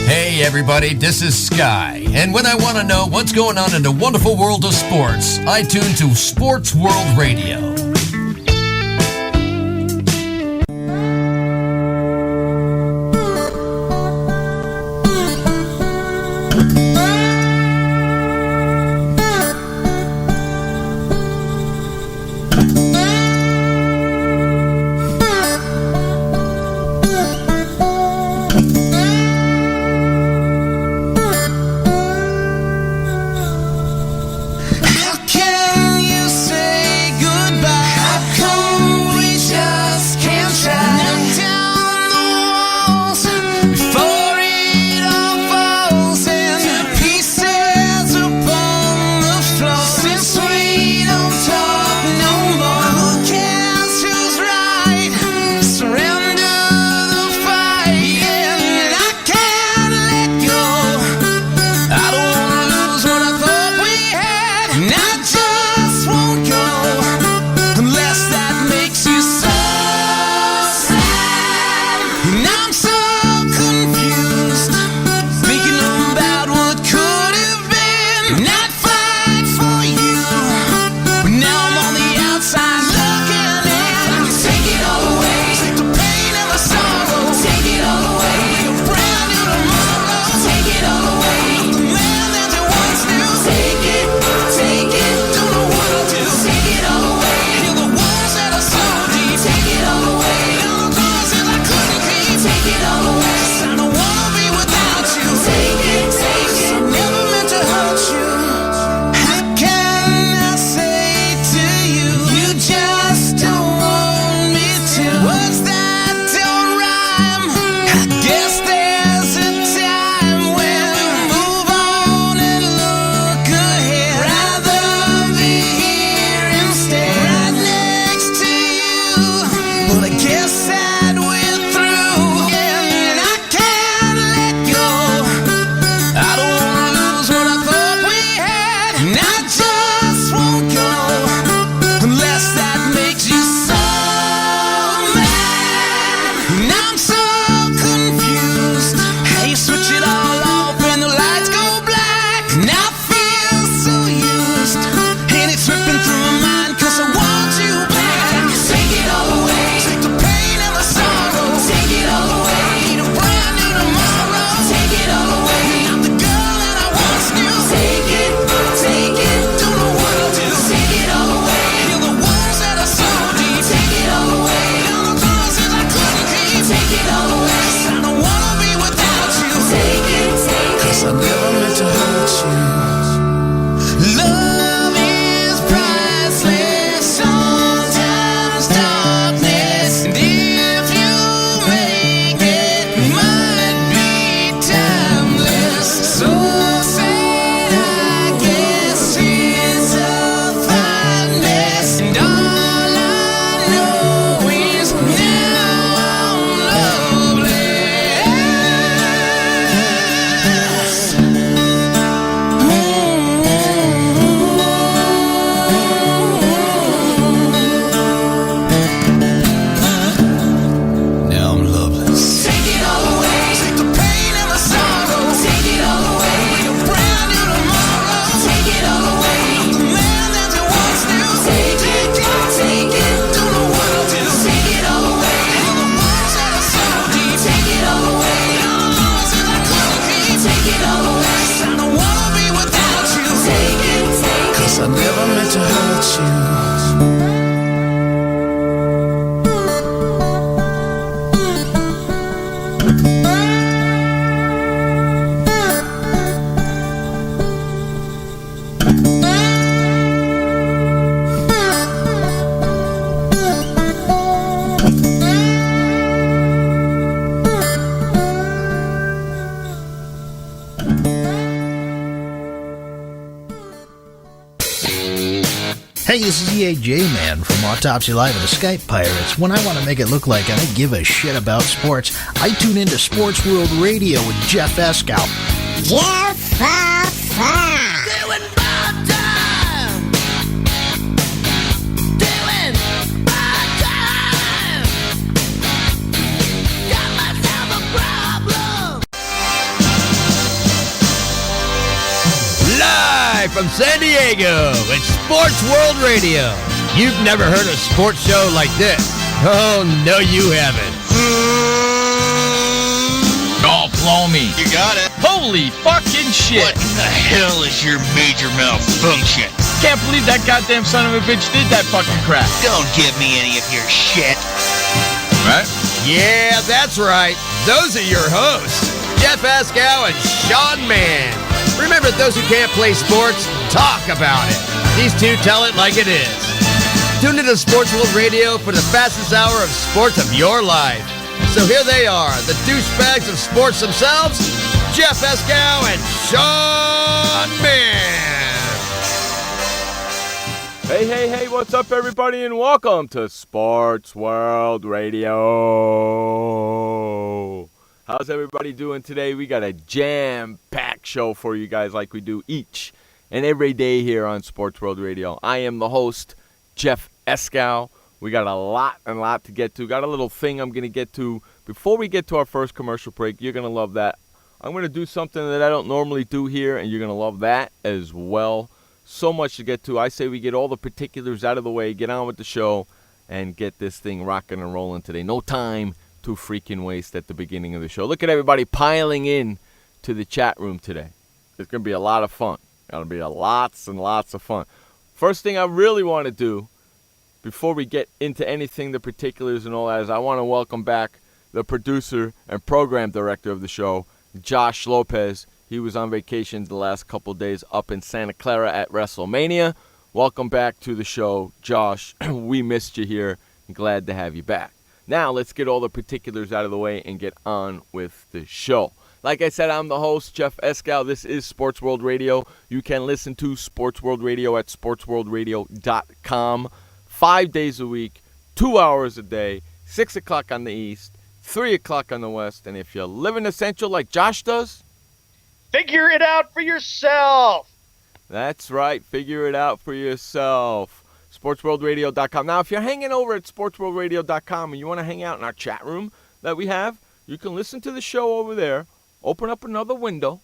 Hey everybody, this is Sky, and when I want to know what's going on in the wonderful world of sports, I tune to Sports World Radio. Hey, this is EAJ Man from Autopsy Live and the Skype Pirates. When I want to make it look like I don't give a shit about sports, I tune into Sports World Radio with Jeff Escow. Jeff Doing bad time. Doing bad time. Got myself a problem. from San Diego. It's Sports World Radio. You've never heard a sports show like this. Oh, no, you haven't. Oh, blow me. You got it. Holy fucking shit. What in the hell is your major malfunction? Can't believe that goddamn son of a bitch did that fucking crap. Don't give me any of your shit. Right? Yeah, that's right. Those are your hosts, Jeff Escow and Sean Mann. Remember, those who can't play sports, talk about it. These two tell it like it is. Tune into Sports World Radio for the fastest hour of sports of your life. So here they are, the douchebags of sports themselves, Jeff Escow and Sean Mann. Hey, what's up, everybody, and welcome to Sports World Radio. How's everybody doing today? We got a jam-packed show for you guys like we do each and every day here on Sports World Radio. I am the host, Jeff Escow. We got a lot to get to. Got a little thing I'm going to get to. Before we get to our first commercial break, you're going to love that. I'm going to do something that I don't normally do here, and you're going to love that as well. So much to get to. I say we get all the particulars out of the way, get on with the show, and get this thing rocking and rolling today. No time to freaking waste at the beginning of the show. Look at everybody piling in to the chat room today. It's going to be a lot of fun. Going to be lots and lots of fun. First thing I really want to do, before we get into anything, the particulars and all that, is I want to welcome back the producer and program director of the show, Josh Lopez. He was on vacation the last couple of days up in Santa Clara at WrestleMania. Welcome back to the show, Josh. We missed you here. Glad to have you back. Now, let's get all the particulars out of the way and get on with the show. Like I said, I'm the host, Jeff Escow. This is Sports World Radio. You can listen to Sports World Radio at sportsworldradio.com 5 days a week, 2 hours a day, 6 o'clock on the East, 3 o'clock on the West. And if you live in Essential like Josh does, figure it out for yourself. That's right. Figure it out for yourself. SportsWorldRadio.com. Now, if you're hanging over at SportsWorldRadio.com and you want to hang out in our chat room that we have, you can listen to the show over there. Open up another window.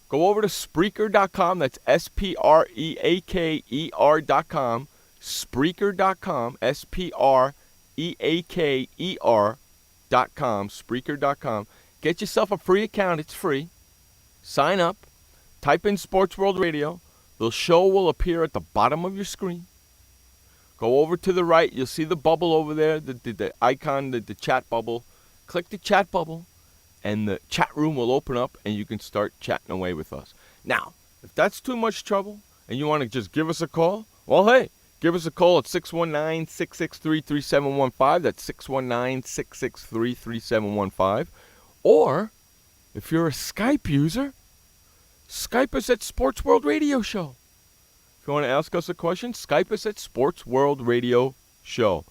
Go over to Spreaker.com. That's Spreaker.com. Spreaker.com. Spreaker.com. Spreaker.com. Get yourself a free account. It's free. Sign up. Type in Sports World Radio. The show will appear at the bottom of your screen. Go over to the right. You'll see the bubble over there, the icon, the chat bubble. Click the chat bubble, and the chat room will open up, and you can start chatting away with us. Now, if that's too much trouble, and you want to just give us a call, well, hey, give us a call at 619-663-3715. That's 619-663-3715. Or, if you're a Skype user, Skype us at Sports World Radio Show. If you want to ask us a question, Skype us at Sports World Radio Show.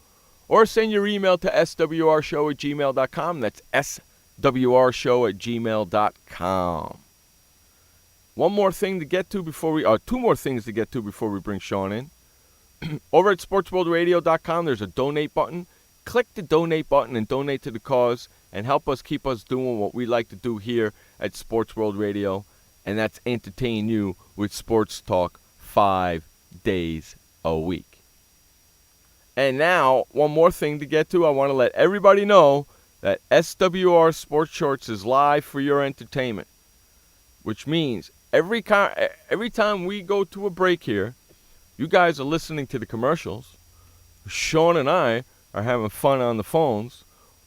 Or send your email to swrshow@gmail.com. That's swrshow@gmail.com. One more thing to get to before we, two more things to get to before we bring Sean in. Over at sportsworldradio.com, there's a donate button. Click the donate button and donate to the cause and help us keep us doing what we like to do here at Sports World Radio, and that's entertain you with sports talk 5 days a week. And now, one more thing to get to. I want to let everybody know that SWR Sports Shorts is live for your entertainment, which means every time we go to a break here, you guys are listening to the commercials. Sean and I are having fun on the phones.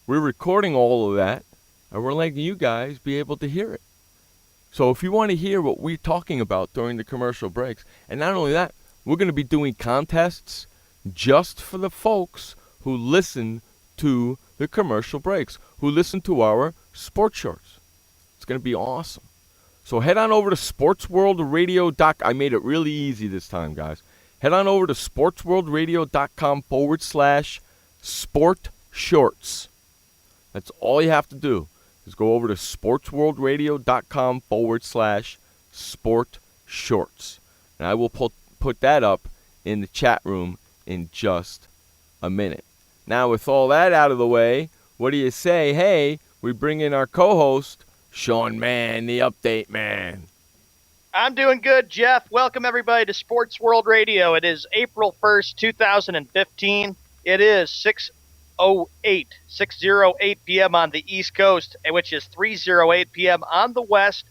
We're recording all of that, and we're letting you guys be able to hear it. So if you want to hear what we're talking about during the commercial breaks, and not only that, we're going to be doing contests just for the folks who listen to the commercial breaks, who listen to our sports shorts. It's going to be awesome. So head on over to SportsWorldRadio.com. I made it really easy this time, guys. Head on over to SportsWorldRadio.com/sport shorts. That's all you have to do, is go over to SportsWorldRadio.com/sport shorts. And I will put that up in the chat room in just a minute. Now, with all that out of the way, what do you say? Hey, we bring in our co-host, Sean Mann, the update man. I'm doing good, Jeff. Welcome, everybody, to Sports World Radio. It is April 1st, 2015. It is 6:08 p.m. on the East Coast, which is 3:08 p.m. on the West.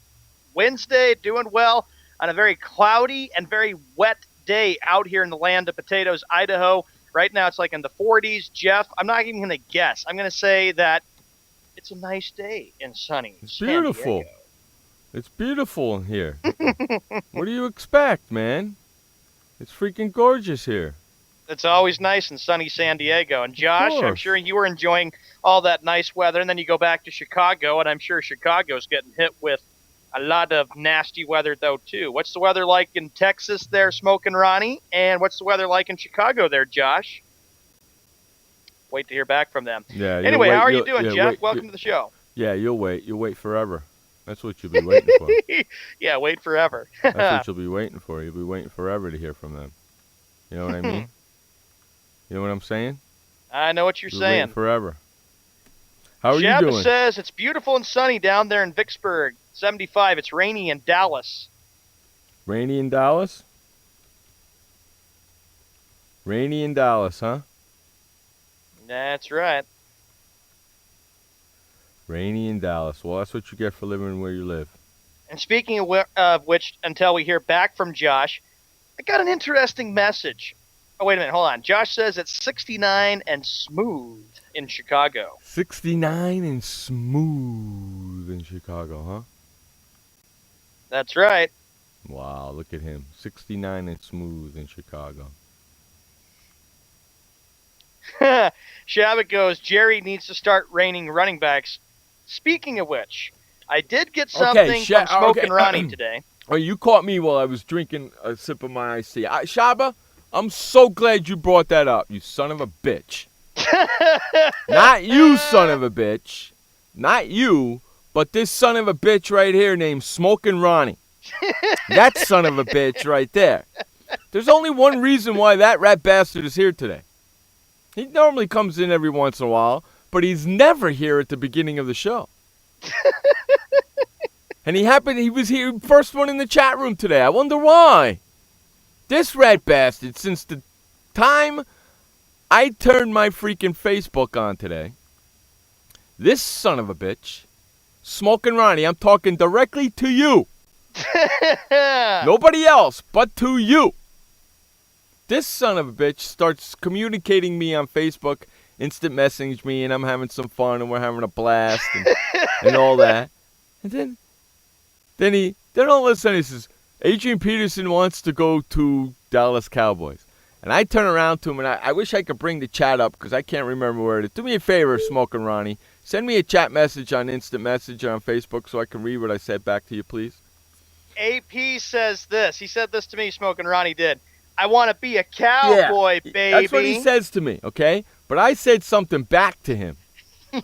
Wednesday, doing well on a very cloudy and very wet day out here in the land of potatoes, Idaho. Right now, it's like in the 40s. Jeff, I'm not even going to guess. I'm going to say that it's a nice day in sunny San Beautiful. Diego. It's beautiful in here. What do you expect, man? It's freaking gorgeous here. It's always nice in sunny San Diego. And Josh, I'm course. sure you were enjoying all that nice weather, and then you go back to Chicago, and I'm sure Chicago's getting hit with a lot of nasty weather, though, too. What's the weather like in Texas there, Smokin' Ronnie? And what's the weather like in Chicago there, Josh? Wait to hear back from them. Yeah. Anyway, how are you doing, Jeff? Welcome to the show. Yeah, you'll wait. You'll wait forever. That's what you'll be waiting for. Yeah, wait forever. That's what you'll be waiting for. You'll be waiting forever to hear from them. You know what I mean? You know what I'm saying? I know what you're You'll saying. wait forever. How are you Shabba doing? says it's beautiful and sunny down there in Vicksburg. 75. It's rainy in Dallas. Rainy in Dallas? Rainy in Dallas, huh? That's right. Rainy in Dallas. Well, that's what you get for living where you live. And speaking of which, until we hear back from Josh, I got an interesting message. Oh, wait a minute. Hold on. Josh says it's 69 and smooth in Chicago. 69 and smooth in Chicago, huh? That's right. Wow, look at him. 69 and smooth in Chicago. Shabbat goes, Jerry needs to start raining running backs. Speaking of which, I did get something from Smokin' Ronnie today. Oh, you caught me while I was drinking a sip of my iced tea. Shaba, I'm so glad you brought that up, you son of a bitch. Not you, son of a bitch. Not you, but this son of a bitch right here named Smokin' Ronnie. That son of a bitch right there. There's only one reason why that rat bastard is here today. He normally comes in every once in a while, but he's never here at the beginning of the show. And he was here, first one in the chat room today. I wonder why. This rat bastard, since the time I turned my freaking Facebook on today, this son of a bitch, Smokin' Ronnie, I'm talking directly to you. Nobody else but to you. This son of a bitch starts communicating me on Facebook, instant message me, and I'm having some fun, and we're having a blast, and all that. And then all of a sudden he says, Adrian Peterson wants to go to Dallas Cowboys. And I turn around to him, and I wish I could bring the chat up because I can't remember where it is. Do me a favor, Smokin' Ronnie. Send me a chat message on instant message on Facebook so I can read what I said back to you, please. AP says this. He said this to me, Smokin' Ronnie did. I want to be a cowboy, baby. That's what he says to me, okay? But I said something back to him. And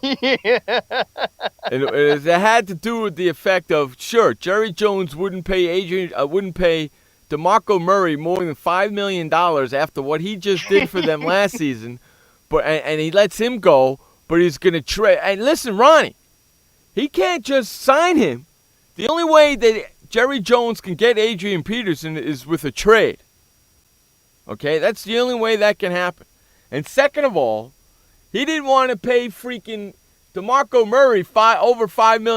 it had to do with the effect of, sure, Jerry Jones wouldn't pay DeMarco Murray more than $5 million after what he just did for them last season, and he lets him go, but he's going to trade. And listen, Ronnie, he can't just sign him. The only way that Jerry Jones can get Adrian Peterson is with a trade. Okay, that's the only way that can happen. And second of all, he didn't want to pay freaking DeMarco Murray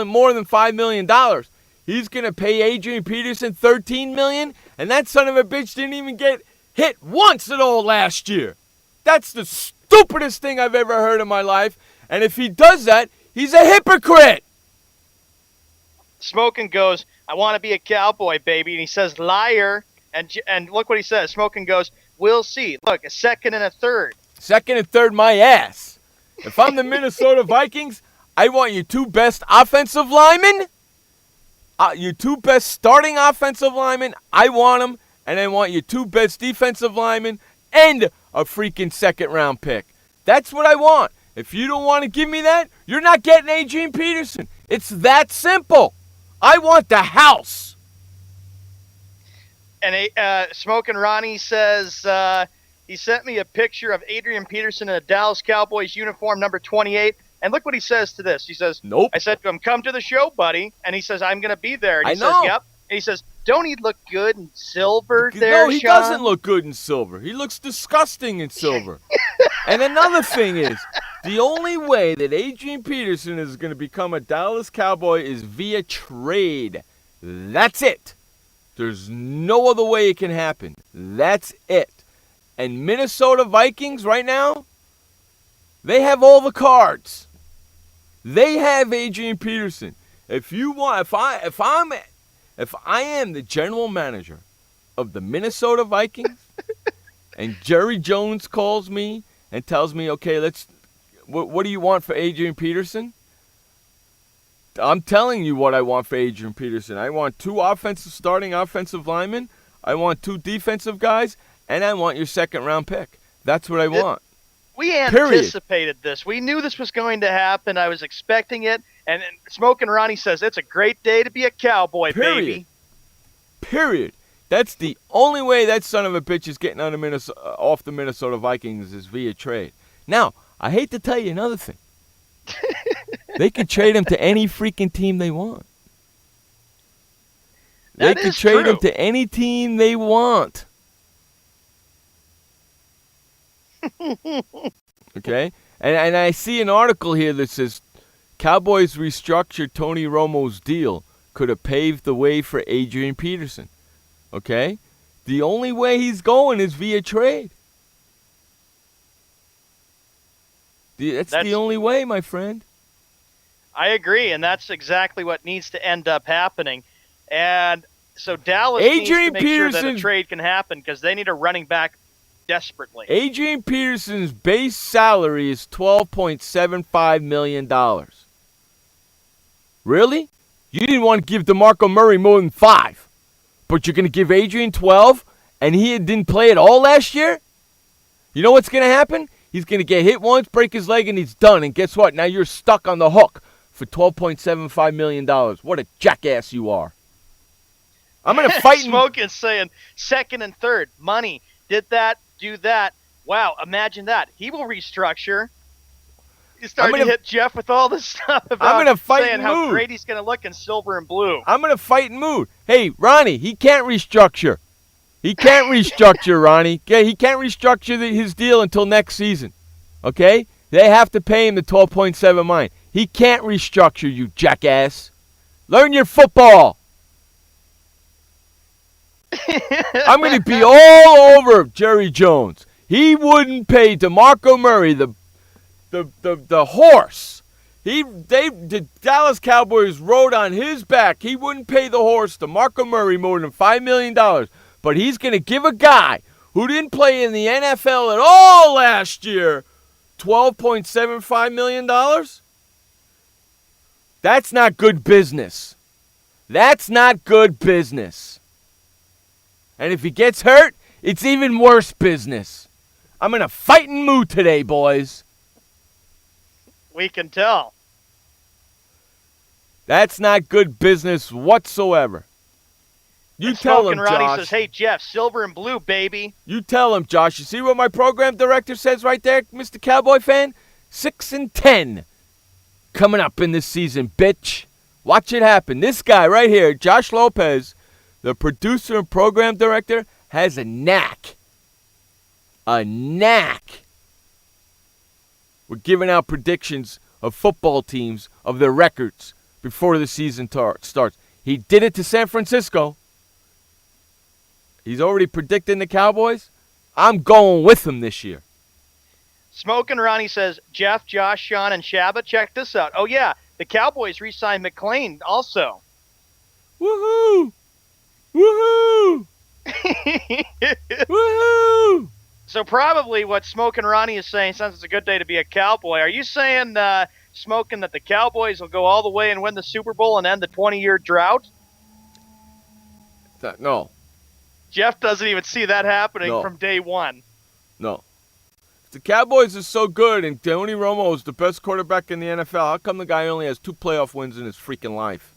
more than $5 million. He's going to pay Adrian Peterson $13 million, and that son of a bitch didn't even get hit once at all last year. That's the stupidest thing I've ever heard in my life, and if he does that, he's a hypocrite. Smokin' goes, I want to be a cowboy, baby, and he says, liar, and look what he says. Smokin' goes, we'll see. Look, a second and a third. Second and third, my ass. If I'm the Minnesota Vikings, I want your two best offensive linemen. Your two best starting offensive linemen, I want them. And I want your two best defensive linemen and a freaking second-round pick. That's what I want. If you don't want to give me that, you're not getting Adrian Peterson. It's that simple. I want the house. And Smokin' Ronnie says he sent me a picture of Adrian Peterson in a Dallas Cowboys uniform, number 28. And look what he says to this. He says, nope. I said to him, come to the show, buddy. And he says, I'm going to be there. And he I know. says, yep. And he says, don't he look good in silver there, No, he Sean? doesn't look good in silver. He looks disgusting in silver. And another thing is, the only way that Adrian Peterson is going to become a Dallas Cowboy is via trade. That's it. There's no other way it can happen. That's it. And Minnesota Vikings right now, they have all the cards. They have Adrian Peterson. If I am the general manager of the Minnesota Vikings and Jerry Jones calls me and tells me, okay, what do you want for Adrian Peterson? I'm telling you what I want for Adrian Peterson. I want 2 starting offensive linemen. I want 2 defensive guys, and I want your second-round pick. That's what I want. We anticipated this. We knew this was going to happen. I was expecting it. And Smoking Ronnie says, it's a great day to be a Cowboy, baby. Period. That's the only way that son of a bitch is getting off the Minnesota Vikings is via trade. Now, I hate to tell you another thing. They could trade him to any freaking team they want. They could trade him to any team they want. Okay? And I see an article here that says Cowboys restructured Tony Romo's deal could have paved the way for Adrian Peterson. Okay? The only way he's going is via trade. That's the only way, my friend. I agree, and that's exactly what needs to end up happening. And so Dallas needs to make sure that a trade can happen because they need a running back desperately. Adrian Peterson's base salary is $12.75 million. Really? You didn't want to give DeMarco Murray more than 5, but you're going to give Adrian 12, and he didn't play at all last year? You know what's going to happen? He's going to get hit once, break his leg, and he's done. And guess what? Now you're stuck on the hook for $12.75 million. What a jackass you are. I'm going to fight. Smoking saying second and third. Money. Did that, do that. Wow, imagine that. He will restructure. He's starting to hit Jeff with all this stuff about saying how great he's going to look in silver and blue. I'm going to fight and mood. Hey, Ronnie, he can't restructure. He can't restructure, Ronnie. Okay, he can't restructure his deal until next season. Okay? They have to pay him the $12.7 million. He can't restructure, you jackass. Learn your football. I'm going to be all over Jerry Jones. He wouldn't pay DeMarco Murray, the horse. The Dallas Cowboys rode on his back. He wouldn't pay the horse, DeMarco Murray, more than $5 million. But he's going to give a guy who didn't play in the NFL at all last year $12.75 million? That's not good business. That's not good business. And if he gets hurt, it's even worse business. I'm in a fighting mood today, boys. We can tell. That's not good business whatsoever. You tell him, Josh. Ronnie says, hey, Jeff, silver and blue, baby. You tell him, Josh. You see what my program director says right there, Mr. Cowboy fan? 6-10 coming up in this season, bitch. Watch it happen. This guy right here, Josh Lopez, the producer and program director, has a knack. A knack. We're giving out predictions of football teams, of their records, before the season starts. He did it to San Francisco. He's already predicting the Cowboys. I'm going with him this year. Smoking Ronnie says, Jeff, Josh, Sean, and Shabba, check this out. Oh, yeah, the Cowboys re-signed McClain also. Woohoo! Woohoo! Woohoo! So probably what Smoking Ronnie is saying, since it's a good day to be a Cowboy, are you saying, Smoking, that the Cowboys will go all the way and win the Super Bowl and end the 20-year drought? No. Jeff doesn't even see that happening from day one. No. If the Cowboys are so good and Tony Romo is the best quarterback in the NFL, how come the guy only has 2 playoff wins in his freaking life?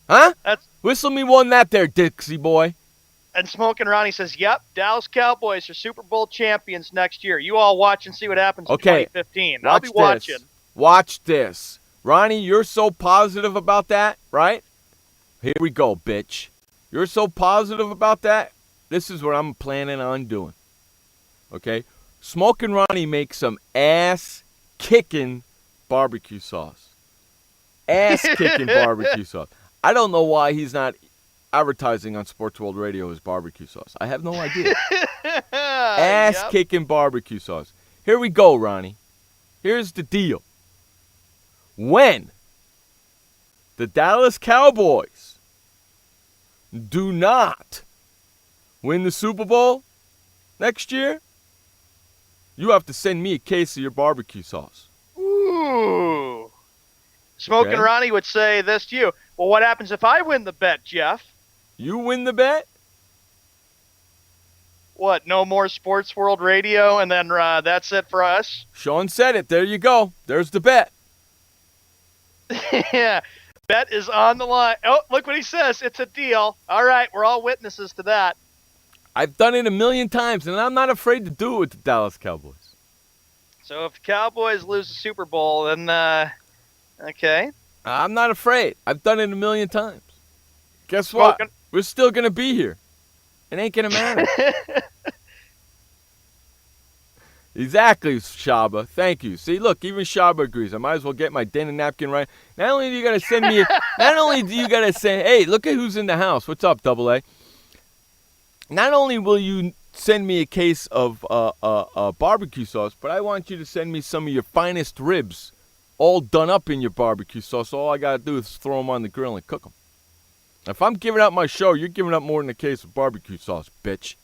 Huh? Whistle me one that there, Dixie boy. And Smoking Ronnie says, yep, Dallas Cowboys are Super Bowl champions next year. You all watch and see what happens in 2015. I'll be watching. Watch this. Ronnie, you're so positive about that, right? Here we go, bitch. You're so positive about that. This is what I'm planning on doing. Okay? Smoking Ronnie makes some ass-kicking barbecue sauce. Ass-kicking barbecue sauce. I don't know why he's not advertising on Sports World Radio his barbecue sauce. I have no idea. Ass-kicking barbecue sauce. Here we go, Ronnie. Here's the deal. When the Dallas Cowboys do not win the Super Bowl next year, you have to send me a case of your barbecue sauce. Ooh. Smoking Ronnie would say this to you. Well, what happens if I win the bet, Jeff? You win the bet? What, no more Sports World Radio, and then that's it for us? Sean said it. There you go. There's the bet. Yeah, bet is on the line. Oh, look what he says. It's a deal. All right, we're all witnesses to that. I've done it a million times, and I'm not afraid to do it with the Dallas Cowboys. So if the Cowboys lose the Super Bowl, then, okay. I'm not afraid. I've done it a million times. Guess what? We're still going to be here. It ain't going to matter. Exactly, Shaba. Thank you. See, look, even Shaba agrees. I might as well get my dinner napkin right. Not only do you got to send me, not only do you got to say, hey, look at who's in the house. What's up, Double A? Not only will you send me a case of barbecue sauce, but I want you to send me some of your finest ribs, all done up in your barbecue sauce. All I got to do is throw them on the grill and cook them. If I'm giving out my show, you're giving up more than a case of barbecue sauce, bitch.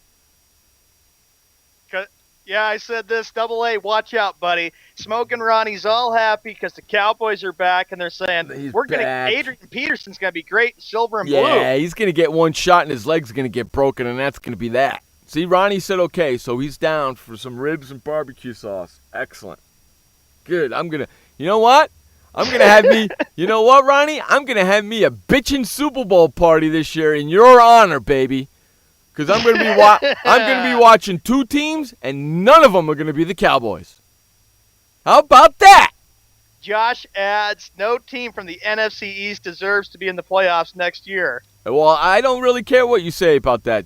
Yeah, I said this, Double A, watch out, buddy. Smoking Ronnie's all happy because the Cowboys are back, and they're saying, Adrian Peterson's going to be great in silver and blue. Yeah, he's going to get one shot, and his leg's going to get broken, and that's going to be that. See, Ronnie said okay, so he's down for some ribs and barbecue sauce. Excellent. Good. You know what? I'm going to have me, you know what, Ronnie? I'm going to have me a bitchin' Super Bowl party this year in your honor, baby. Because I'm going to be watching two teams, and none of them are going to be the Cowboys. How about that? Josh adds, no team from the NFC East deserves to be in the playoffs next year. Well, I don't really care what you say about that.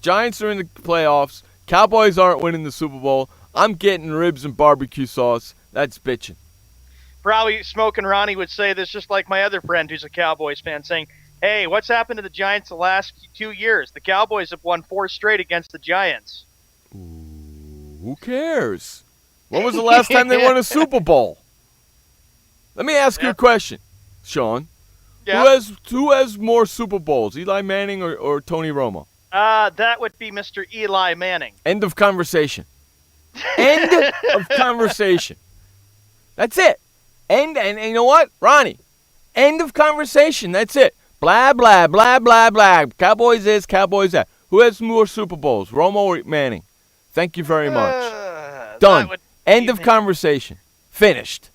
Giants are in the playoffs. Cowboys aren't winning the Super Bowl. I'm getting ribs and barbecue sauce. That's bitching. Probably Smoking Ronnie would say this just like my other friend who's a Cowboys fan, saying, hey, what's happened to the Giants the last 2 years? The Cowboys have won 4 straight against the Giants. Ooh, who cares? When was the last time they won a Super Bowl? Let me ask you a question, Sean. Yeah. Who has more Super Bowls, Eli Manning or Tony Romo? That would be Mr. Eli Manning. End of conversation. End of conversation. That's it. And you know what, Ronnie? End of conversation. That's it. Blah, blah, blah, blah, blah. Cowboys this, Cowboys that. Who has more Super Bowls, Romo or Manning? Thank you very much. Done. End of conversation. Finished.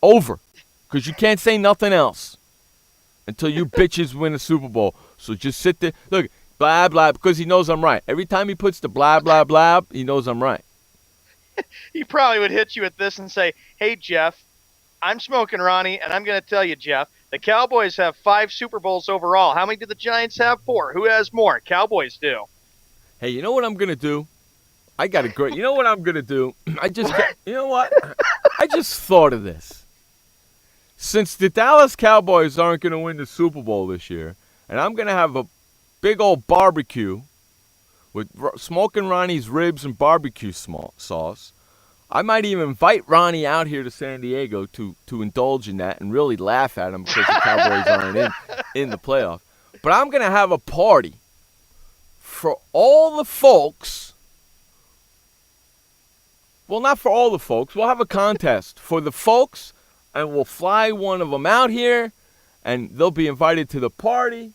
Over. Because you can't say nothing else until you bitches win a Super Bowl. So just sit there. Look, blah, blah, because he knows I'm right. Every time he puts the blah, blah, blah, he knows I'm right. He probably would hit you with this and say, hey, Jeff, I'm Smoking Ronnie, and I'm going to tell you, Jeff, the Cowboys have 5 Super Bowls overall. How many do the Giants have? 4. Who has more? Cowboys do. Hey, you know what I'm going to do? I got a great, you know what I'm going to do? You know what? I just thought of this. Since the Dallas Cowboys aren't going to win the Super Bowl this year, and I'm going to have a big old barbecue with Smoking Ronnie's ribs and barbecue sauce, I might even invite Ronnie out here to San Diego to indulge in that and really laugh at him because the Cowboys aren't in the playoffs. But I'm going to have a party for all the folks. Well, not for all the folks. We'll have a contest for the folks, and we'll fly one of them out here, and they'll be invited to the party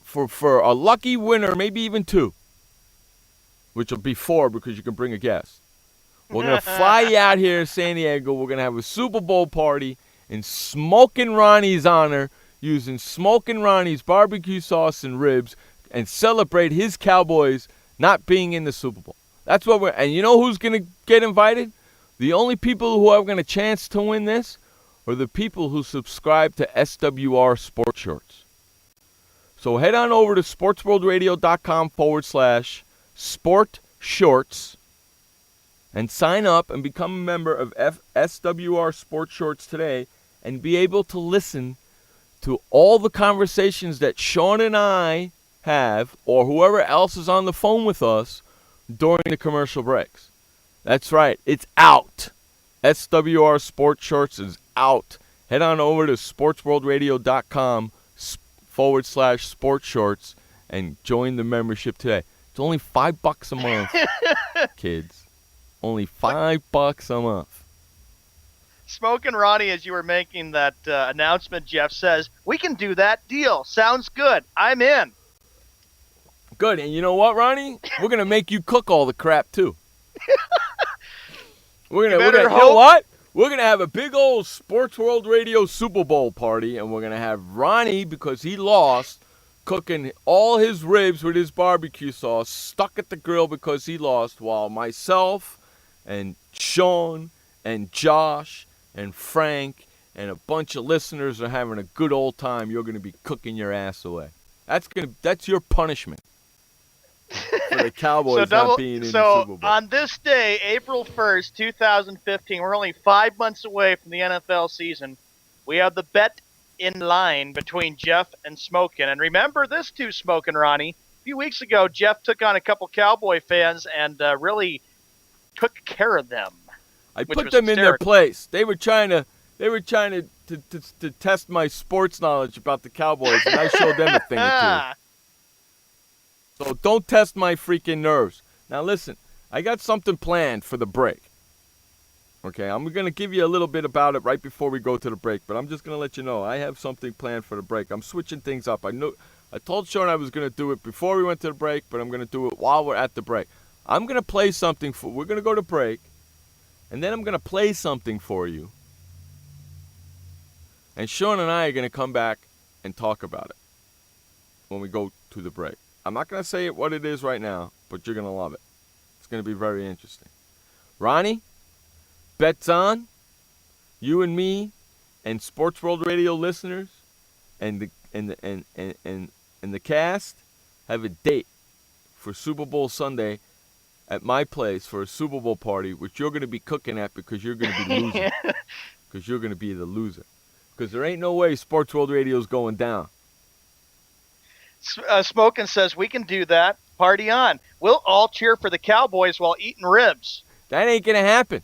for a lucky winner, maybe even 2, which will be 4 because you can bring a guest. We're going to fly you out here to San Diego. We're going to have a Super Bowl party in Smoking Ronnie's honor using Smoking Ronnie's barbecue sauce and ribs and celebrate his Cowboys not being in the Super Bowl. That's what and you know who's going to get invited? The only people who are going to chance to win this are the people who subscribe to SWR Sports Shorts. So head on over to sportsworldradio.com/sportshorts and sign up and become a member of SWR Sport Shorts today and be able to listen to all the conversations that Sean and I have, or whoever else is on the phone with us during the commercial breaks. That's right. It's out. SWR Sport Shorts is out. Head on over to sportsworldradio.com/sportshorts and join the membership today. It's only $5 a month, kids. Only $5 a month. Smoking Ronnie, as you were making that announcement, Jeff says, we can do that deal. Sounds good. I'm in. Good. And you know what, Ronnie? We're going to make you cook all the crap, too. You know what? We're going to have a big old Sports World Radio Super Bowl party, and we're going to have Ronnie, because he lost, cooking all his ribs with his barbecue sauce, stuck at the grill because he lost, while myself and Sean and Josh and Frank and a bunch of listeners are having a good old time. You're going to be cooking your ass away. That's your punishment for the Cowboys not being in the Super Bowl. On this day, April 1st, 2015, we're only 5 months away from the NFL season. We have the bet in line between Jeff and Smokin'. And remember this too, Smokin' Ronnie. A few weeks ago, Jeff took on a couple Cowboy fans and really took care of them. I put them in their place. They were trying to test my sports knowledge about the Cowboys, and I showed them a thing or two. So don't test my freaking nerves. Now listen, I got something planned for the break. Okay, I'm going to give you a little bit about it right before we go to the break, but I'm just going to let you know I have something planned for the break. I'm switching things up. I told Sean I was going to do it before we went to the break, but I'm going to do it while we're at the break. I'm going to play something we're going to go to break, and then I'm going to play something for you. And Sean and I are going to come back and talk about it when we go to the break. I'm not going to say what it is right now, but you're going to love it. It's going to be very interesting. Ronnie, bets on. You and me and Sports World Radio listeners and the cast have a date for Super Bowl Sunday at my place for a Super Bowl party, which you're going to be cooking at because you're going to be losing. Because you're going to be the loser. Because there ain't no way Sports World Radio is going down. Smokin' says, we can do that. Party on. We'll all cheer for the Cowboys while eating ribs. That ain't going to happen.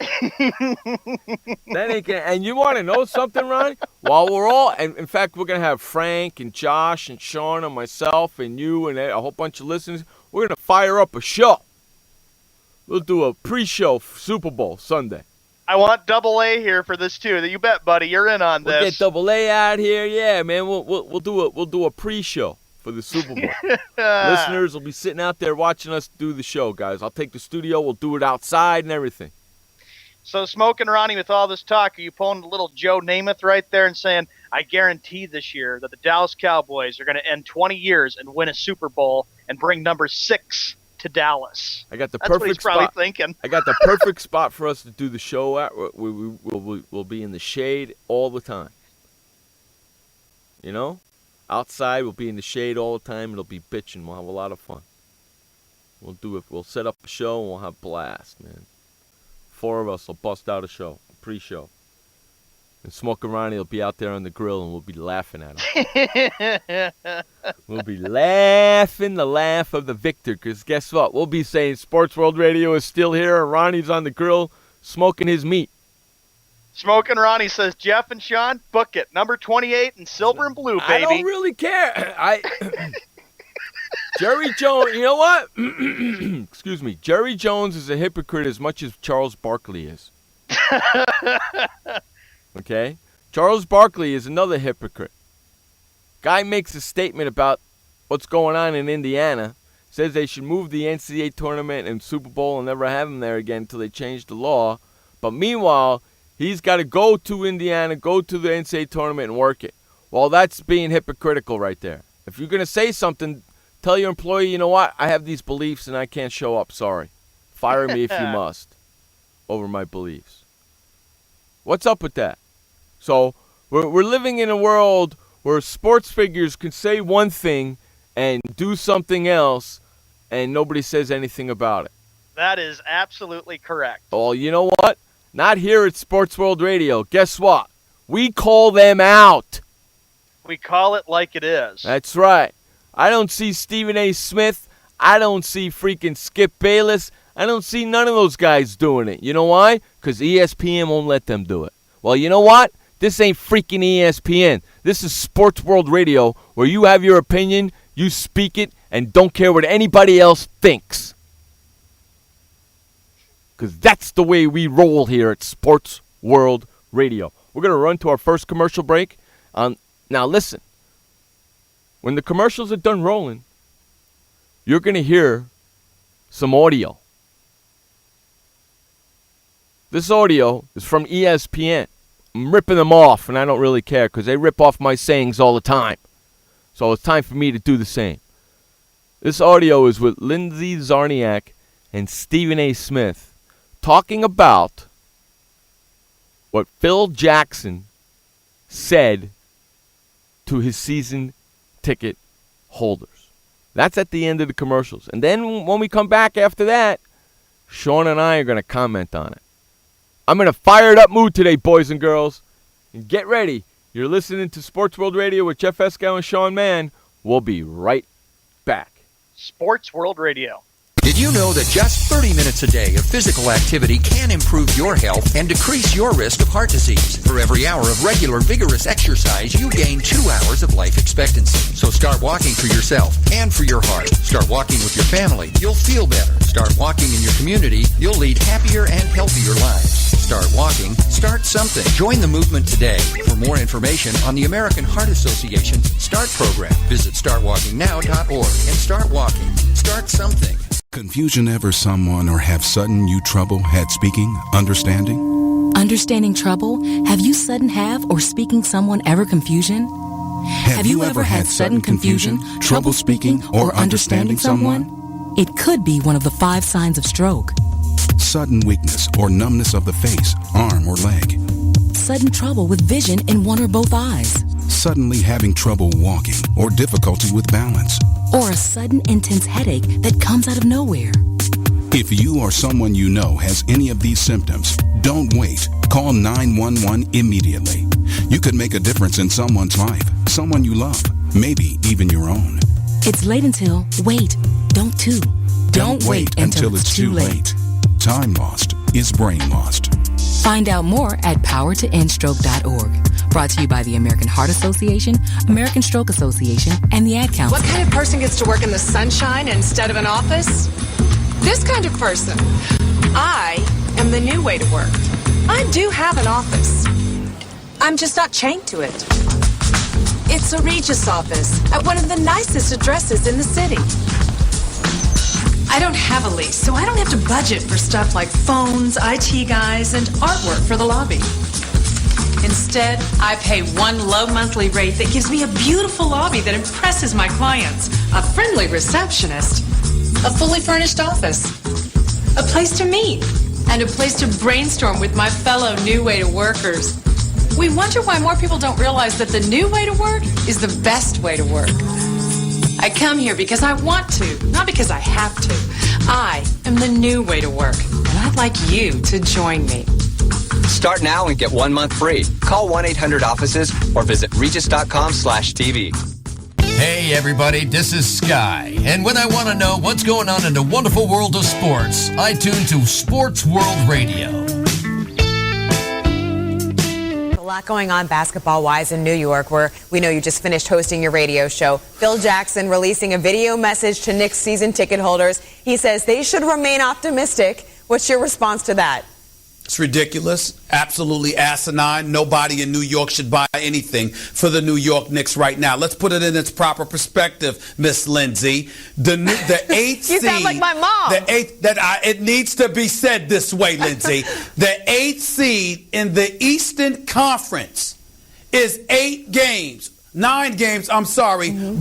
That ain't gonna. And you want to know something, Ronnie? While we're all, and in fact, we're going to have Frank and Josh and Sean and myself and you and a whole bunch of listeners. We're going to fire up a show. We'll do a pre-show Super Bowl Sunday. I want Double A here for this too. You bet, buddy. You're in on this. We'll get Double A out here, yeah, man. We'll do a pre-show for the Super Bowl. Listeners will be sitting out there watching us do the show, guys. I'll take the studio. We'll do it outside and everything. So, Smokin' Ronnie, with all this talk, are you pulling a little Joe Namath right there and saying, I guarantee this year that the Dallas Cowboys are going to end 20 years and win a Super Bowl and bring number 6 to Dallas? I got the That's perfect what he's spot. probably thinking. I got the perfect spot for us to do the show at. We'll be in the shade all the time. You know? Outside, we'll be in the shade all the time. It'll be bitching. We'll have a lot of fun. We'll do it. We'll set up a show and we'll have blast, man. 4 of us will bust out a show, a pre-show. And Smokin' Ronnie will be out there on the grill and we'll be laughing at him. We'll be laughing the laugh of the victor, because guess what? We'll be saying Sports World Radio is still here and Ronnie's on the grill smoking his meat. Smokin' Ronnie says, Jeff and Sean, book it. Number 28 in silver and blue, baby. I don't really care. Jerry Jones, you know what? Excuse me. Jerry Jones is a hypocrite as much as Charles Barkley is. Okay? Charles Barkley is another hypocrite. Guy makes a statement about what's going on in Indiana, says they should move the NCAA tournament and Super Bowl and never have them there again until they change the law. But meanwhile, he's got to go to Indiana, go to the NCAA tournament and work it. Well, that's being hypocritical right there. If you're going to say something, tell your employee, you know what, I have these beliefs and I can't show up, sorry. Fire me if you must over my beliefs. What's up with that? So we're living in a world where sports figures can say one thing and do something else, and nobody says anything about it. That is absolutely correct. Oh, you know what? Not here at Sports World Radio. Guess what? We call them out. We call it like it is. That's right. I don't see Stephan A Smith. I don't see freaking Skip Bayless. I don't see none of those guys doing it. You know why? Because ESPN won't let them do it. Well, you know what? This ain't freaking ESPN. This is Sports World Radio, where you have your opinion, you speak it, and don't care what anybody else thinks. Because that's the way we roll here at Sports World Radio. We're going to run to our first commercial break. Now listen, when the commercials are done rolling, you're going to hear some audio. This audio is from ESPN. I'm ripping them off, and I don't really care because they rip off my sayings all the time. So it's time for me to do the same. This audio is with Lindsay Zarniak and Stephan A Smith talking about what Phil Jackson said to his season ticket holders. That's at the end of the commercials. And then when we come back after that, Sean and I are going to comment on it. I'm in a fired up mood today, boys and girls. And get ready. You're listening to Sports World Radio with Jeff Escow and Sean Mann. We'll be right back. Sports World Radio. Did you know that just 30 minutes a day of physical activity can improve your health and decrease your risk of heart disease? For every hour of regular, vigorous exercise, you gain 2 hours of life expectancy. So start walking for yourself and for your heart. Start walking with your family. You'll feel better. Start walking in your community. You'll lead happier and healthier lives. Start walking. Start something. Join the movement today. For more information on the American Heart Association START program, visit startwalkingnow.org and start walking. Start something. Confusion ever someone or have sudden you trouble had speaking, understanding? Understanding trouble? Have you sudden have or speaking someone ever confusion? Have you ever had sudden confusion, trouble speaking, or understanding someone? It could be one of the 5 signs of stroke. Sudden weakness or numbness of the face, arm, or leg. Sudden trouble with vision in one or both eyes. Suddenly having trouble walking or difficulty with balance. Or a sudden intense headache that comes out of nowhere. If you or someone you know has any of these symptoms, don't wait. Call 911 immediately. You could make a difference in someone's life, someone you love, maybe even your own. It's late until, wait, don't too. Don't wait until it's too late. Time lost is brain lost. Find out more at powertoendstroke.org. Brought to you by the American Heart Association, American Stroke Association, and the Ad Council. What kind of person gets to work in the sunshine instead of an office? This kind of person. I am the new way to work. I do have an office. I'm just not chained to it. It's a Regis office at one of the nicest addresses in the city. I don't have a lease, so I don't have to budget for stuff like phones, IT guys, and artwork for the lobby. Instead, I pay one low monthly rate that gives me a beautiful lobby that impresses my clients, a friendly receptionist, a fully furnished office, a place to meet, and a place to brainstorm with my fellow New Way to Workers. We wonder why more people don't realize that the new way to work is the best way to work. I come here because I want to, not because I have to. I am the new way to work, and I'd like you to join me. Start now and get 1 month free. Call 1-800-OFFICES or visit regis.com/TV. Hey everybody, this is Sky, and when I want to know what's going on in the wonderful world of sports, I tune to Sports World Radio. A lot going on basketball-wise in New York, where we know you just finished hosting your radio show. Phil Jackson releasing a video message to Knicks season ticket holders. He says they should remain optimistic. What's your response to that? It's ridiculous, absolutely asinine. Nobody in New York should buy anything for the New York Knicks right now. Let's put it in its proper perspective, Miss Lindsay. The 8th seed. You sound like my mom. It needs to be said this way, Lindsay. The 8th seed in the Eastern Conference is 9 games,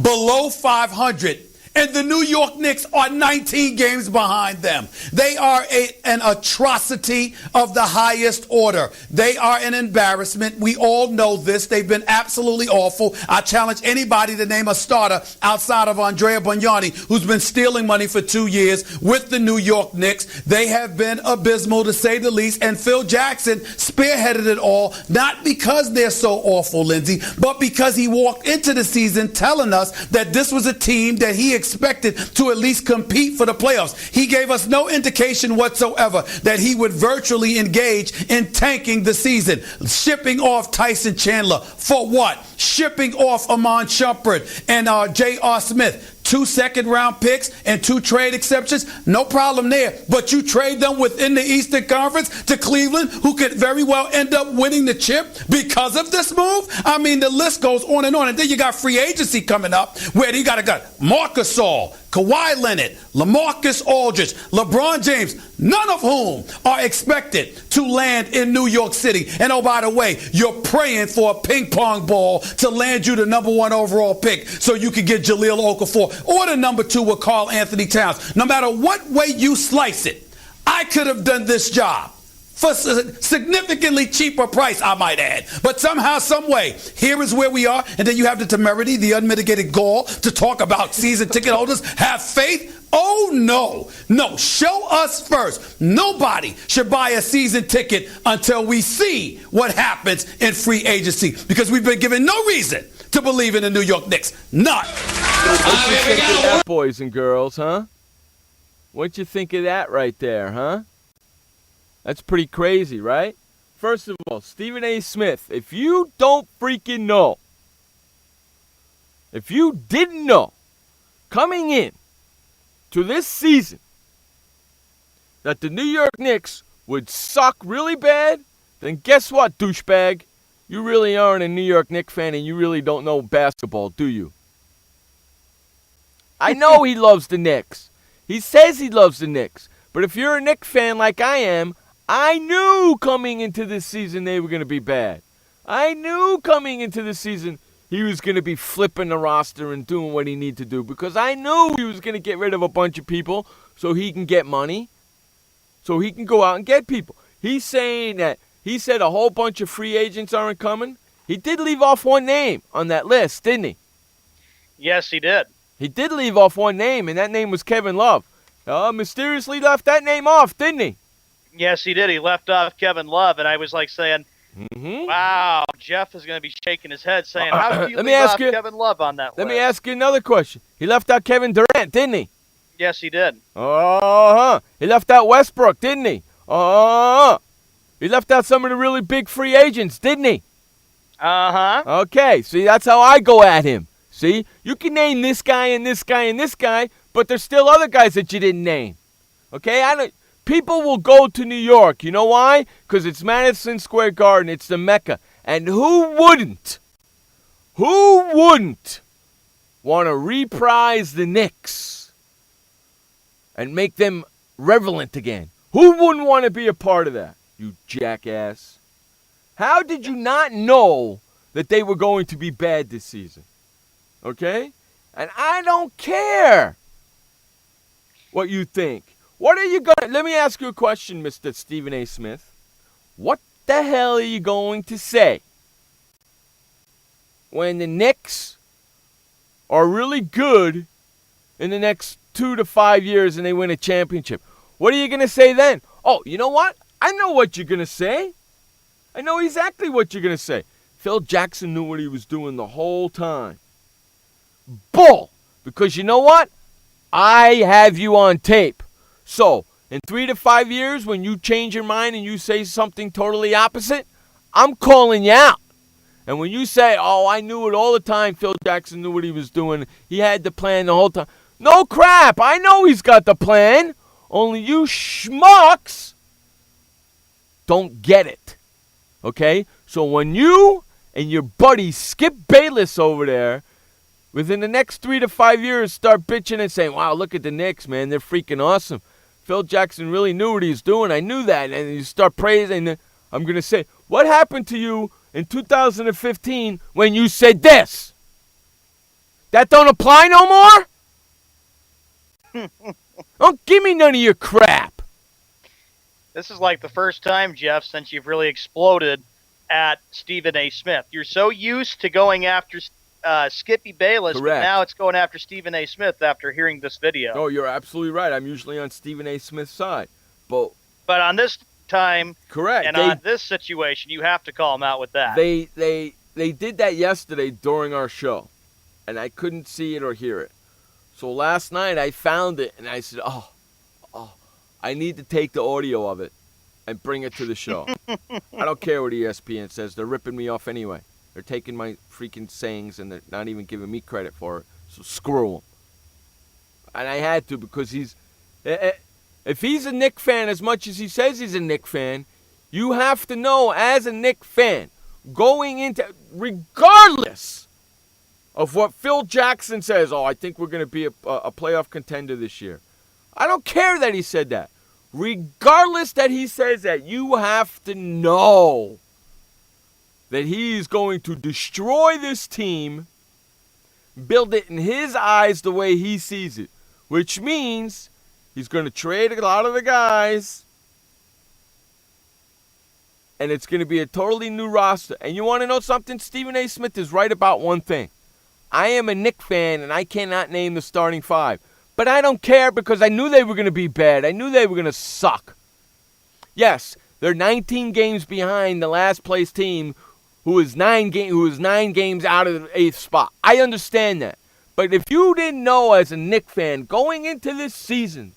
below 500. And the New York Knicks are 19 games behind them. They are an atrocity of the highest order. They are an embarrassment. We all know this. They've been absolutely awful. I challenge anybody to name a starter outside of Andrea Bognani, who's been stealing money for 2 years with the New York Knicks. They have been abysmal, to say the least. And Phil Jackson spearheaded it all, not because they're so awful, Lindsay, but because he walked into the season telling us that this was a team that he expected to at least compete for the playoffs. He gave us no indication whatsoever that he would virtually engage in tanking the season. Shipping off Tyson Chandler for what? Shipping off Amon Shumpert and J.R. Smith. 2 second-round picks and 2 trade exceptions, no problem there. But you trade them within the Eastern Conference to Cleveland, who could very well end up winning the chip because of this move? I mean, the list goes on. And then you got free agency coming up, where you got Marcus Gasol, Kawhi Leonard, LaMarcus Aldridge, LeBron James, none of whom are expected to land in New York City. And oh, by the way, you're praying for a ping pong ball to land you the number 1 overall pick so you can get Jahlil Okafor or the number 2 with Karl Anthony Towns. No matter what way you slice it, I could have done this job for a significantly cheaper price, I might add. But somehow, some way, here is where we are. And then you have the temerity, the unmitigated gall to talk about season ticket holders. Have faith? Oh, no. No, show us first. Nobody should buy a season ticket until we see what happens in free agency, because we've been given no reason to believe in the New York Knicks. None. What you think of that, boys and girls, huh? What you think of that right there, huh? That's pretty crazy, right? First of all, Stephan A. Smith, if you don't freaking know, if you didn't know, coming in to this season, that the New York Knicks would suck really bad, then guess what, douchebag? You really aren't a New York Knicks fan and you really don't know basketball, do you? I know he loves the Knicks. He says he loves the Knicks. But if you're a Knicks fan like I am, I knew coming into this season they were going to be bad. I knew coming into the season he was going to be flipping the roster and doing what he needed to do, because I knew he was going to get rid of a bunch of people so he can get money, so he can go out and get people. He's saying that he said a whole bunch of free agents aren't coming. He did leave off one name on that list, didn't he? Yes, he did. He did leave off one name, and that name was Kevin Love. Mysteriously left that name off, didn't he? Yes, he did. He left off Kevin Love, and I was like saying, wow, Jeff is going to be shaking his head saying, how do you leave off Kevin Love on that list? Let me ask you another question. He left out Kevin Durant, didn't he? Yes, he did. He left out Westbrook, didn't he? He left out some of the really big free agents, didn't he? Okay, see, that's how I go at him. See, you can name this guy and this guy and this guy, but there's still other guys that you didn't name. Okay, people will go to New York. You know why? Because it's Madison Square Garden. It's the Mecca. And who wouldn't want to reprise the Knicks and make them relevant again? Who wouldn't want to be a part of that, you jackass? How did you not know that they were going to be bad this season? Okay? And I don't care what you think. What are you going to... Let me ask you a question, Mr. Stephan A. Smith. What the hell are you going to say when the Knicks are really good in the next 2 to 5 years and they win a championship? What are you going to say then? Oh, you know what? I know what you're going to say. I know exactly what you're going to say. Phil Jackson knew what he was doing the whole time. Bull! Because you know what? I have you on tape. So, in 3 to 5 years, when you change your mind and you say something totally opposite, I'm calling you out. And when you say, oh, I knew it all the time, Phil Jackson knew what he was doing, he had the plan the whole time. No crap, I know he's got the plan. Only you schmucks don't get it. Okay? So when you and your buddy Skip Bayless over there, within the next 3 to 5 years, start bitching and saying, wow, look at the Knicks, man, they're freaking awesome. Phil Jackson really knew what he was doing. I knew that. And you start praising. I'm going to say, what happened to you in 2015 when you said this? That don't apply no more? Don't give me none of your crap. This is like the first time, Jeff, since you've really exploded at Stephan A. Smith. You're so used to going after Skippy Bayless, Correct. but now it's going after Stephan A. Smith after hearing this video. No, you're absolutely right. I'm usually on Stephan A. Smith's side. But on this time, correct, and on this situation, you have to call him out with that. They did that yesterday during our show, and I couldn't see it or hear it. So last night I found it, and I said, oh, I need to take the audio of it and bring it to the show. I don't care what ESPN says. They're ripping me off anyway. They're taking my freaking sayings, and they're not even giving me credit for it. So screw them. And I had to, because if he's a Knicks fan as much as he says he's a Knicks fan, you have to know as a Knicks fan, going into, regardless of what Phil Jackson says, I think we're going to be a playoff contender this year. I don't care that he said that. Regardless that he says that, you have to know that he's going to destroy this team, build it in his eyes the way he sees it, which means he's going to trade a lot of the guys, and it's going to be a totally new roster. And you want to know something? Stephan A. Smith is right about one thing. I am a Knicks fan, and I cannot name the starting five. But I don't care, because I knew they were going to be bad. I knew they were going to suck. Yes, they're 19 games behind the last place team, who is 9 games out of the 8th spot. I understand that. But if you didn't know as a Knicks fan going into this season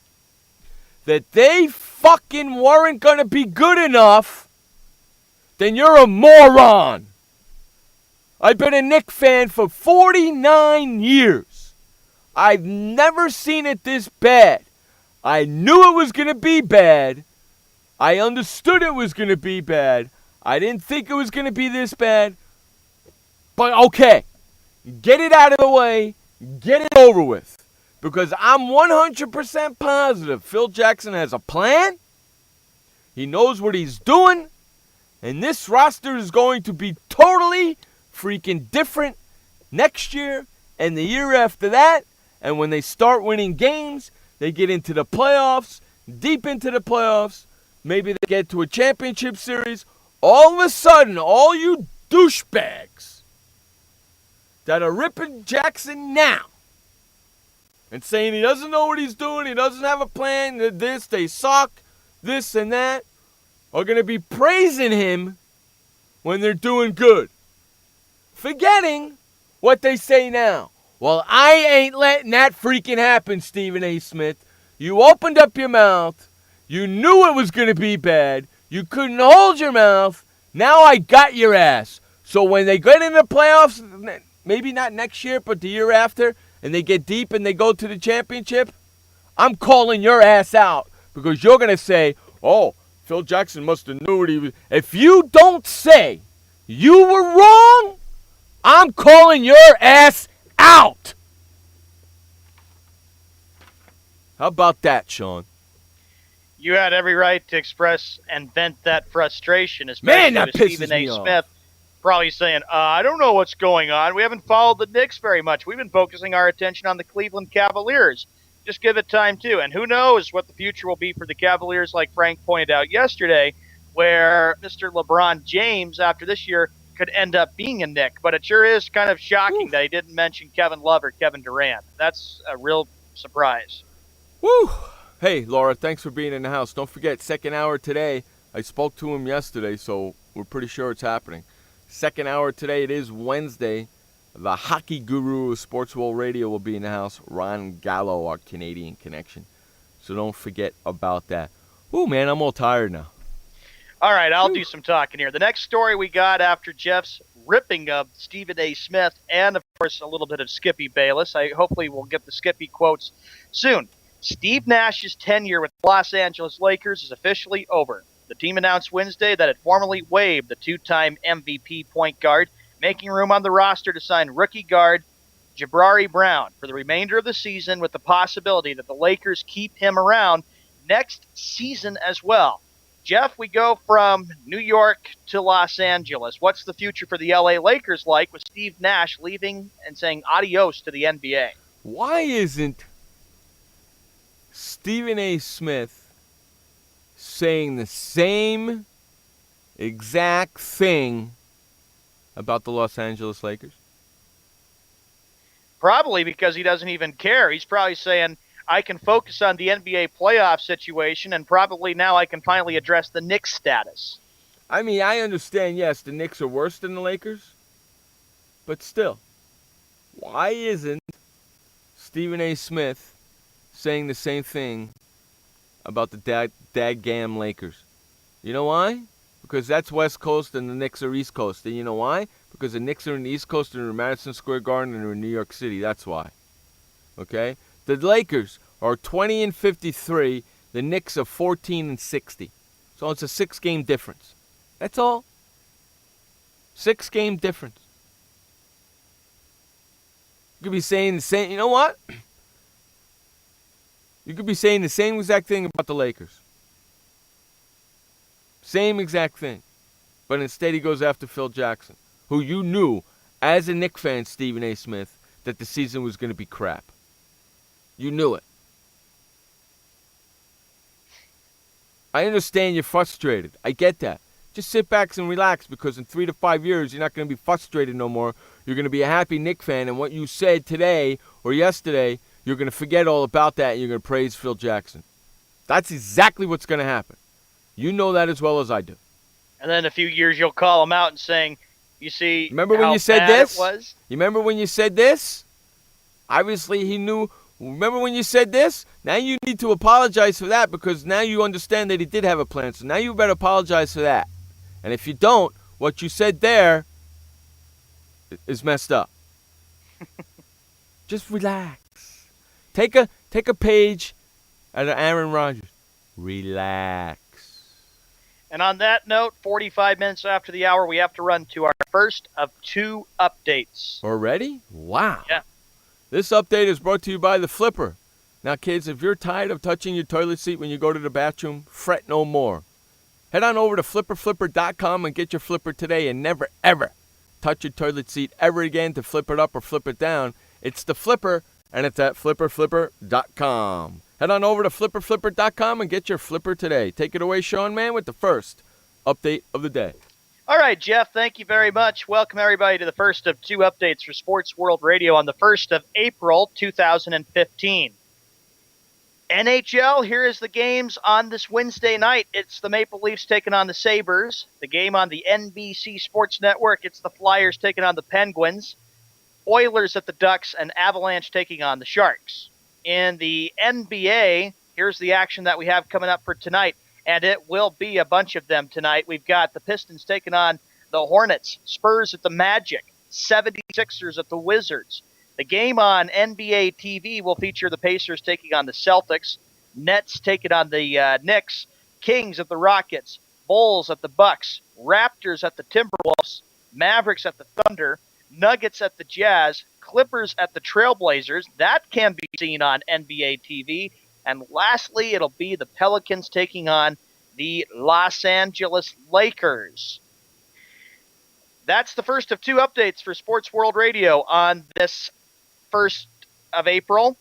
that they fucking weren't going to be good enough, then you're a moron. I've been a Knicks fan for 49 years. I've never seen it this bad. I knew it was going to be bad. I understood it was going to be bad. I didn't think it was going to be this bad. But okay, get it out of the way. Get it over with. Because I'm 100% positive Phil Jackson has a plan. He knows what he's doing. And this roster is going to be totally freaking different next year and the year after that. And when they start winning games, they get into the playoffs, deep into the playoffs. Maybe they get to a championship series. All of a sudden, all you douchebags that are ripping Jackson now and saying he doesn't know what he's doing, he doesn't have a plan, they suck, this and that, are going to be praising him when they're doing good. Forgetting what they say now. Well, I ain't letting that freaking happen, Stephan A. Smith. You opened up your mouth. You knew it was going to be bad. You couldn't hold your mouth. Now I got your ass. So when they get in the playoffs, maybe not next year, but the year after, and they get deep and they go to the championship, I'm calling your ass out, because you're going to say, Phil Jackson must have knew what he was. If you don't say you were wrong, I'm calling your ass out. How about that, Sean? You had every right to express and vent that frustration, especially that to pisses Stephan A. me off. Smith, probably saying, I don't know what's going on. We haven't followed the Knicks very much. We've been focusing our attention on the Cleveland Cavaliers. Just give it time, too. And who knows what the future will be for the Cavaliers, like Frank pointed out yesterday, where Mr. LeBron James, after this year, could end up being a Knick. But it sure is kind of shocking that he didn't mention Kevin Love or Kevin Durant. That's a real surprise. Woo! Hey, Laura, thanks for being in the house. Don't forget, second hour today. I spoke to him yesterday, so we're pretty sure it's happening. Second hour today, it is Wednesday. The hockey guru of Sports World Radio will be in the house. Ron Gallo, our Canadian connection. So don't forget about that. Ooh, man, I'm all tired now. All right, I'll do some talking here. The next story we got after Jeff's ripping of Stephan A. Smith and, of course, a little bit of Skippy Bayless. Hopefully we'll get the Skippy quotes soon. Steve Nash's tenure with the Los Angeles Lakers is officially over. The team announced Wednesday that it formally waived the two-time MVP point guard, making room on the roster to sign rookie guard Jabari Brown for the remainder of the season, with the possibility that the Lakers keep him around next season as well. Jeff, we go from New York to Los Angeles. What's the future for the LA Lakers like with Steve Nash leaving and saying adios to the NBA? Why isn't Stephan A Smith saying the same exact thing about the Los Angeles Lakers? Probably because he doesn't even care. He's probably saying, I can focus on the NBA playoff situation, and probably now I can finally address the Knicks status. I mean, I understand, yes, the Knicks are worse than the Lakers, but still, why isn't Stephan A. Smith saying the same thing about the daggam Lakers? You know why? Because that's West Coast and the Knicks are East Coast. And you know why? Because the Knicks are in the East Coast and they're in Madison Square Garden and they're in New York City. That's why. Okay? The Lakers are 20-53. The Knicks are 14-60. So it's a 6-game difference. That's all. 6-game difference. You could be saying the same. You know what? You could be saying the same exact thing about the Lakers. Same exact thing. But instead he goes after Phil Jackson, who you knew, as a Knicks fan, Stephan A. Smith, that the season was going to be crap. You knew it. I understand you're frustrated. I get that. Just sit back and relax, because in 3 to 5 years, you're not going to be frustrated no more. You're going to be a happy Knicks fan, and what you said today or yesterday, you're going to forget all about that, and you're going to praise Phil Jackson. That's exactly what's going to happen. You know that as well as I do. And then in a few years, you'll call him out and saying, you see, remember when you said this? You remember when you said this? Obviously, he knew. Remember when you said this? Now you need to apologize for that, because now you understand that he did have a plan. So now you better apologize for that. And if you don't, what you said there is messed up. Just relax. Take a page out of Aaron Rodgers. Relax. And on that note, 45 minutes after the hour, we have to run to our first of 2 updates. Already? Wow. Yeah. This update is brought to you by The Flipper. Now, kids, if you're tired of touching your toilet seat when you go to the bathroom, fret no more. Head on over to flipperflipper.com and get your flipper today, and never, ever touch your toilet seat ever again to flip it up or flip it down. It's The Flipper, and it's at flipperflipper.com. Head on over to flipperflipper.com and get your flipper today. Take it away, Sean Mann, with the first update of the day. All right, Jeff, thank you very much. Welcome, everybody, to the first of 2 updates for Sports World Radio on the 1st of April, 2015. NHL, here is the games on this Wednesday night. It's the Maple Leafs taking on the Sabres. The game on the NBC Sports Network, it's the Flyers taking on the Penguins. Oilers at the Ducks, and Avalanche taking on the Sharks. In the NBA, here's the action that we have coming up for tonight, and it will be a bunch of them tonight. We've got the Pistons taking on the Hornets, Spurs at the Magic, 76ers at the Wizards. The game on NBA TV will feature the Pacers taking on the Celtics, Nets taking on the Knicks, Kings at the Rockets, Bulls at the Bucks, Raptors at the Timberwolves, Mavericks at the Thunder, Nuggets at the Jazz, Clippers at the Trailblazers. That can be seen on NBA TV. And lastly, it'll be the Pelicans taking on the Los Angeles Lakers. That's the first of 2 updates for Sports World Radio on this 1st of April.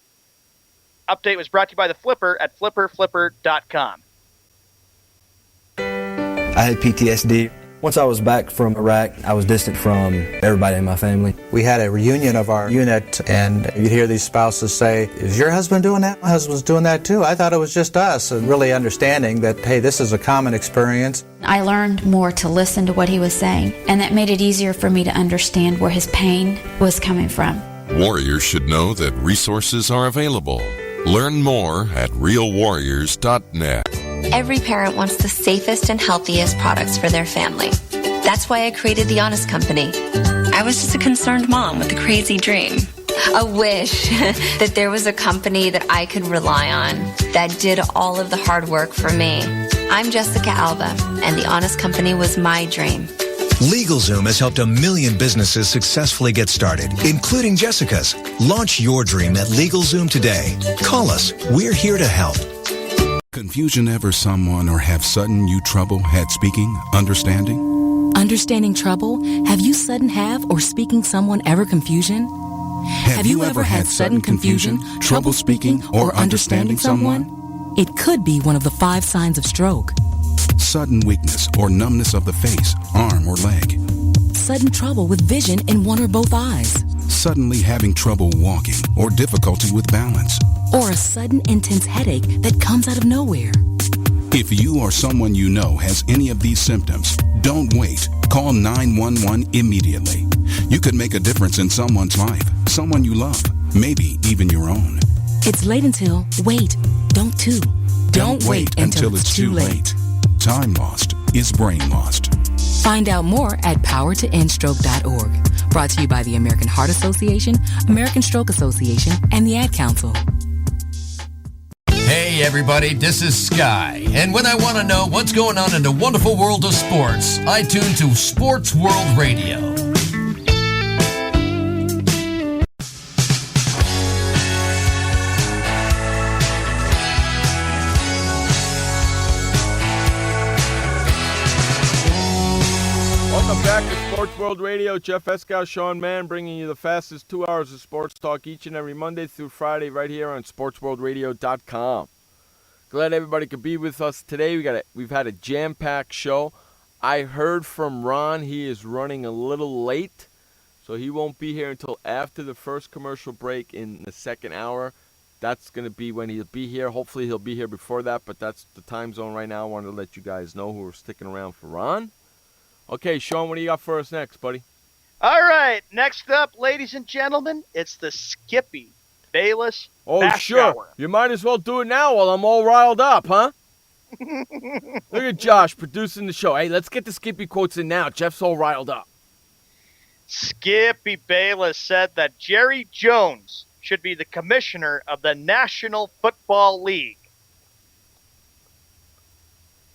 Update was brought to you by The Flipper at flipperflipper.com. I had PTSD. Once I was back from Iraq, I was distant from everybody in my family. We had a reunion of our unit, and you'd hear these spouses say, "Is your husband doing that? My husband's doing that too. I thought it was just us." And really understanding that, hey, this is a common experience. I learned more to listen to what he was saying, and that made it easier for me to understand where his pain was coming from. Warriors should know that resources are available. Learn more at realwarriors.net. Every parent wants the safest and healthiest products for their family. That's why I created The Honest Company. I was just a concerned mom with a crazy dream. A wish that there was a company that I could rely on that did all of the hard work for me. I'm Jessica Alba, and The Honest Company was my dream. LegalZoom has helped 1 million businesses successfully get started, including Jessica's. Launch your dream at LegalZoom today. Call us. We're here to help. Confusion ever someone or have sudden you trouble had speaking, understanding? Understanding trouble? Have you sudden have or speaking someone ever confusion? Have you ever had sudden confusion, trouble speaking, or understanding someone? It could be one of the 5 signs of stroke. Sudden weakness or numbness of the face, arm, or leg. Sudden trouble with vision in one or both eyes. Suddenly having trouble walking or difficulty with balance. Or a sudden intense headache that comes out of nowhere. If you or someone you know has any of these symptoms, don't wait. Call 911 immediately. You could make a difference in someone's life, someone you love, maybe even your own. It's late until, wait, don't too. Don't wait until it's too late. Time lost is brain lost. Find out more at powertoendstroke.org. Brought to you by the American Heart Association, American Stroke Association, and the Ad Council. Hey everybody, this is Sky. And when I want to know what's going on in the wonderful world of sports, I tune to Sports World Radio. Welcome back to Sports World Radio. Jeff Eskow, Sean Mann, bringing you the fastest 2 hours of sports talk each and every Monday through Friday right here on SportsWorldRadio.com. Glad everybody could be with us today. We've had a jam-packed show. I heard from Ron he is running a little late, so he won't be here until after the first commercial break in the second hour. That's going to be when he'll be here. Hopefully he'll be here before that, but that's the time zone right now. I wanted to let you guys know who are sticking around for Ron. Okay, Sean, what do you got for us next, buddy? All right, next up, ladies and gentlemen, it's the Skippy Bayless Bash sure. Hour. You might as well do it now while I'm all riled up, huh? Look at Josh producing the show. Hey, let's get the Skippy quotes in now. Jeff's all riled up. Skippy Bayless said that Jerry Jones should be the commissioner of the National Football League.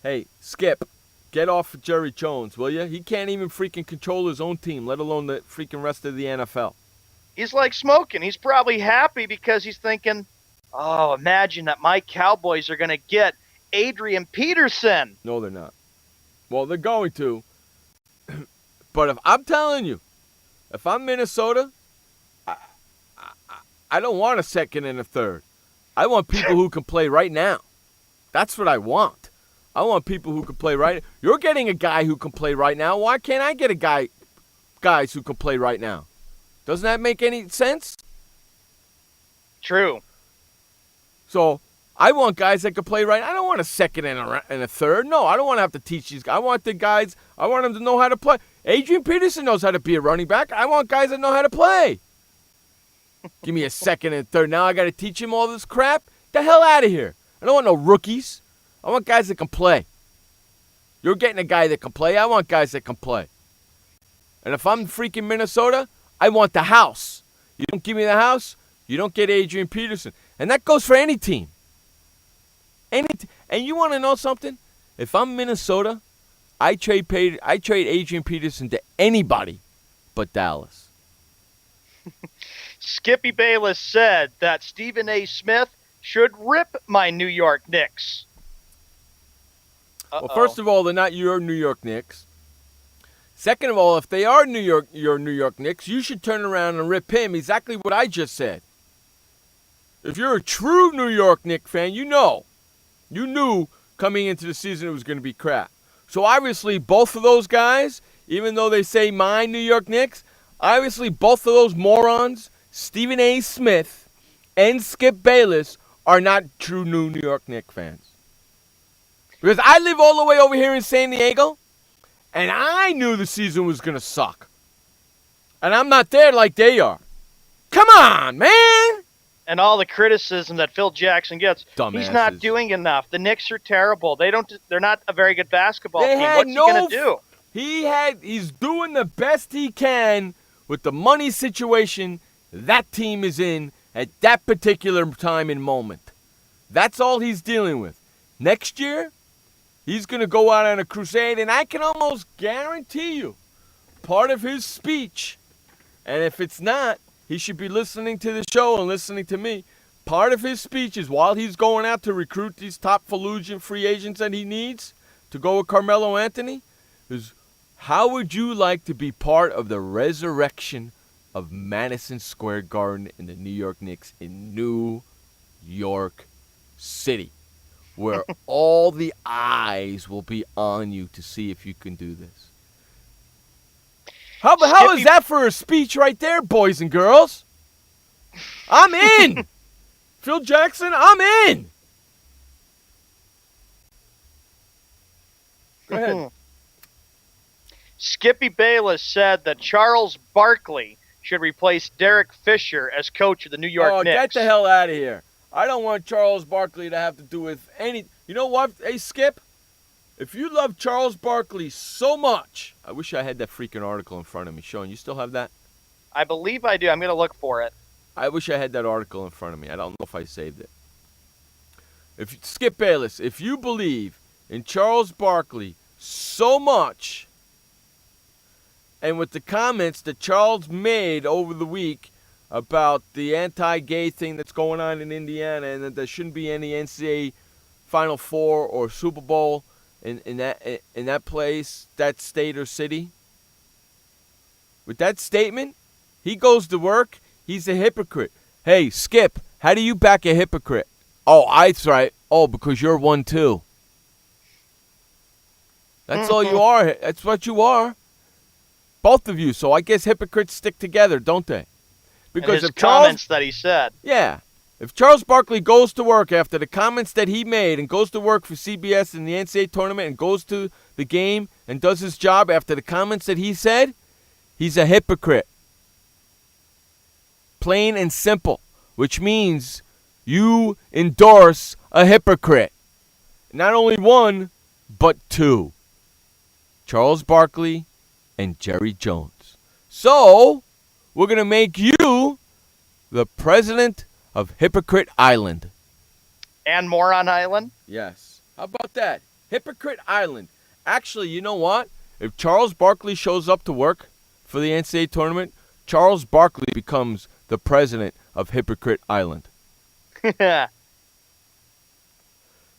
Hey, Skip, get off of Jerry Jones, will you? He can't even freaking control his own team, let alone the freaking rest of the NFL. He's like smoking. He's probably happy because he's thinking, oh, imagine that my Cowboys are going to get Adrian Peterson. No, they're not. Well, they're going to. But if I'm telling you, if I'm Minnesota, I don't want a second and a third. I want people who can play right now. That's what I want. I want people who can play right now. You're getting a guy who can play right now. Why can't I get guys who can play right now? Doesn't that make any sense? True. So I want guys that can play right. I don't want a second and a third. No, I don't want to have to teach these guys. I want the guys. I want them to know how to play. Adrian Peterson knows how to be a running back. I want guys that know how to play. Give me a second and third. Now I got to teach him all this crap? The hell out of here. I don't want no rookies. I want guys that can play. You're getting a guy that can play. I want guys that can play. And if I'm freaking Minnesota, I want the house. You don't give me the house, you don't get Adrian Peterson. And that goes for any team. And you want to know something? If I'm Minnesota, I trade Adrian Peterson to anybody but Dallas. Skippy Bayless said that Stephan A Smith should rip my New York Knicks. Well, first of all, they're not your New York Knicks. Second of all, if they are your New York Knicks, you should turn around and rip him. Exactly what I just said. If you're a true New York Knicks fan, you knew coming into the season it was going to be crap. So obviously, both of those guys, even though they say my New York Knicks, obviously both of those morons, Stephan A Smith and Skip Bayless, are not true New York Knicks fans. Because I live all the way over here in San Diego, and I knew the season was going to suck. And I'm not there like they are. Come on, man! And all the criticism that Phil Jackson gets, Dumbasses. He's not doing enough. The Knicks are terrible. They're not a very good basketball team. What's he going to do? He's doing the best he can with the money situation that team is in at that particular time and moment. That's all he's dealing with. Next year, he's going to go out on a crusade, and I can almost guarantee you part of his speech, and if it's not, he should be listening to the show and listening to me. Part of his speech is while he's going out to recruit these top Fallujah free agents that he needs to go with Carmelo Anthony, is how would you like to be part of the resurrection of Madison Square Garden in the New York Knicks in New York City, where all the eyes will be on you to see if you can do this. How is that for a speech right there, boys and girls? I'm in. Phil Jackson, I'm in. Go ahead. Skippy Bayless said that Charles Barkley should replace Derek Fisher as coach of the New York Knicks. Get the hell out of here. I don't want Charles Barkley to have to do with any... You know what? Hey, Skip, if you love Charles Barkley so much... I wish I had that freaking article in front of me. Sean, you still have that? I believe I do. I'm going to look for it. I wish I had that article in front of me. I don't know if I saved it. Skip Bayless, if you believe in Charles Barkley so much... And with the comments that Charles made over the week about the anti-gay thing that's going on in Indiana and that there shouldn't be any NCAA Final Four or Super Bowl in that place, that state or city. With that statement, he goes to work, he's a hypocrite. Hey, Skip, how do you back a hypocrite? Oh, that's right. Oh, because you're one too. That's all you are. That's what you are. Both of you. So I guess hypocrites stick together, don't they? Because his comments that he said. Yeah. If Charles Barkley goes to work after the comments that he made and goes to work for CBS in the NCAA tournament and goes to the game and does his job after the comments that he said, he's a hypocrite. Plain and simple. Which means you endorse a hypocrite. Not only one, but two. Charles Barkley and Jerry Jones. So, we're going to make you the president of Hypocrite Island. And Moron Island? Yes. How about that? Hypocrite Island. Actually, you know what? If Charles Barkley shows up to work for the NCAA tournament, Charles Barkley becomes the president of Hypocrite Island.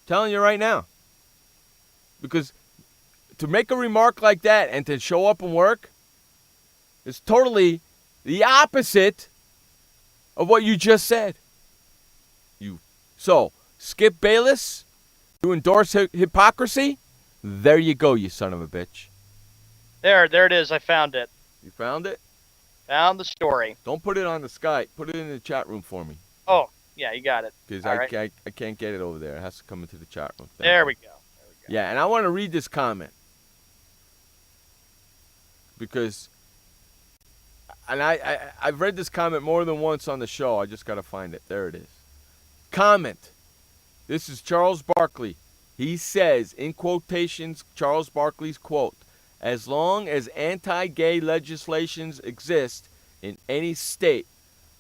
Telling you right now. Because to make a remark like that and to show up and work is totally the opposite of what you just said. So, Skip Bayless, you endorse hypocrisy? There you go, you son of a bitch. There it is. I found it. You found it? Found the story. Don't put it on the Skype. Put it in the chat room for me. Oh, yeah, you got it. Because I can't get it over there. It has to come into the chat room. There we go. Yeah, and I want to read this comment. Because, and I've read this comment more than once on the show. I just got to find it. There it is. Comment. This is Charles Barkley. He says, in quotations, Charles Barkley's quote, as long as anti-gay legislations exist in any state,